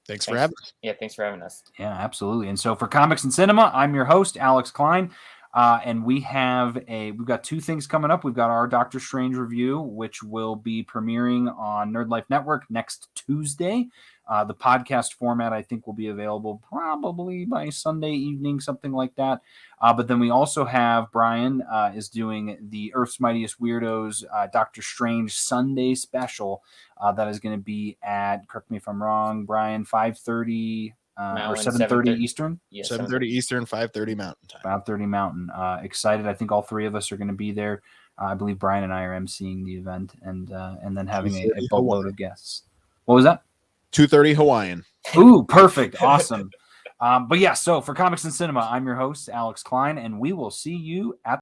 Thanks for having us. Yeah, thanks for having us. Yeah, absolutely. And so for Comics and Cinema, I'm your host, Alex Klein. And we've got two things coming up. We've got our Doctor Strange review, which will be premiering on Nerd Life Network next Tuesday. The podcast format, I think, will be available probably by Sunday evening, something like that. But then we also have Brian is doing the Earth's Mightiest Weirdos Doctor Strange Sunday special that is going to be at, correct me if I'm wrong, Brian, 5:30 or 7:30 Eastern? Yeah, 7:30 Eastern, 5:30 Mountain time. 5:30 Mountain. Excited. I think all three of us are going to be there. I believe Brian and I are emceeing the event and then having a boatload of guests. What was that? 2:30 Hawaiian. Ooh, perfect. Awesome. But yeah, so for Comics and Cinema, I'm your host, Alex Klein, and we will see you at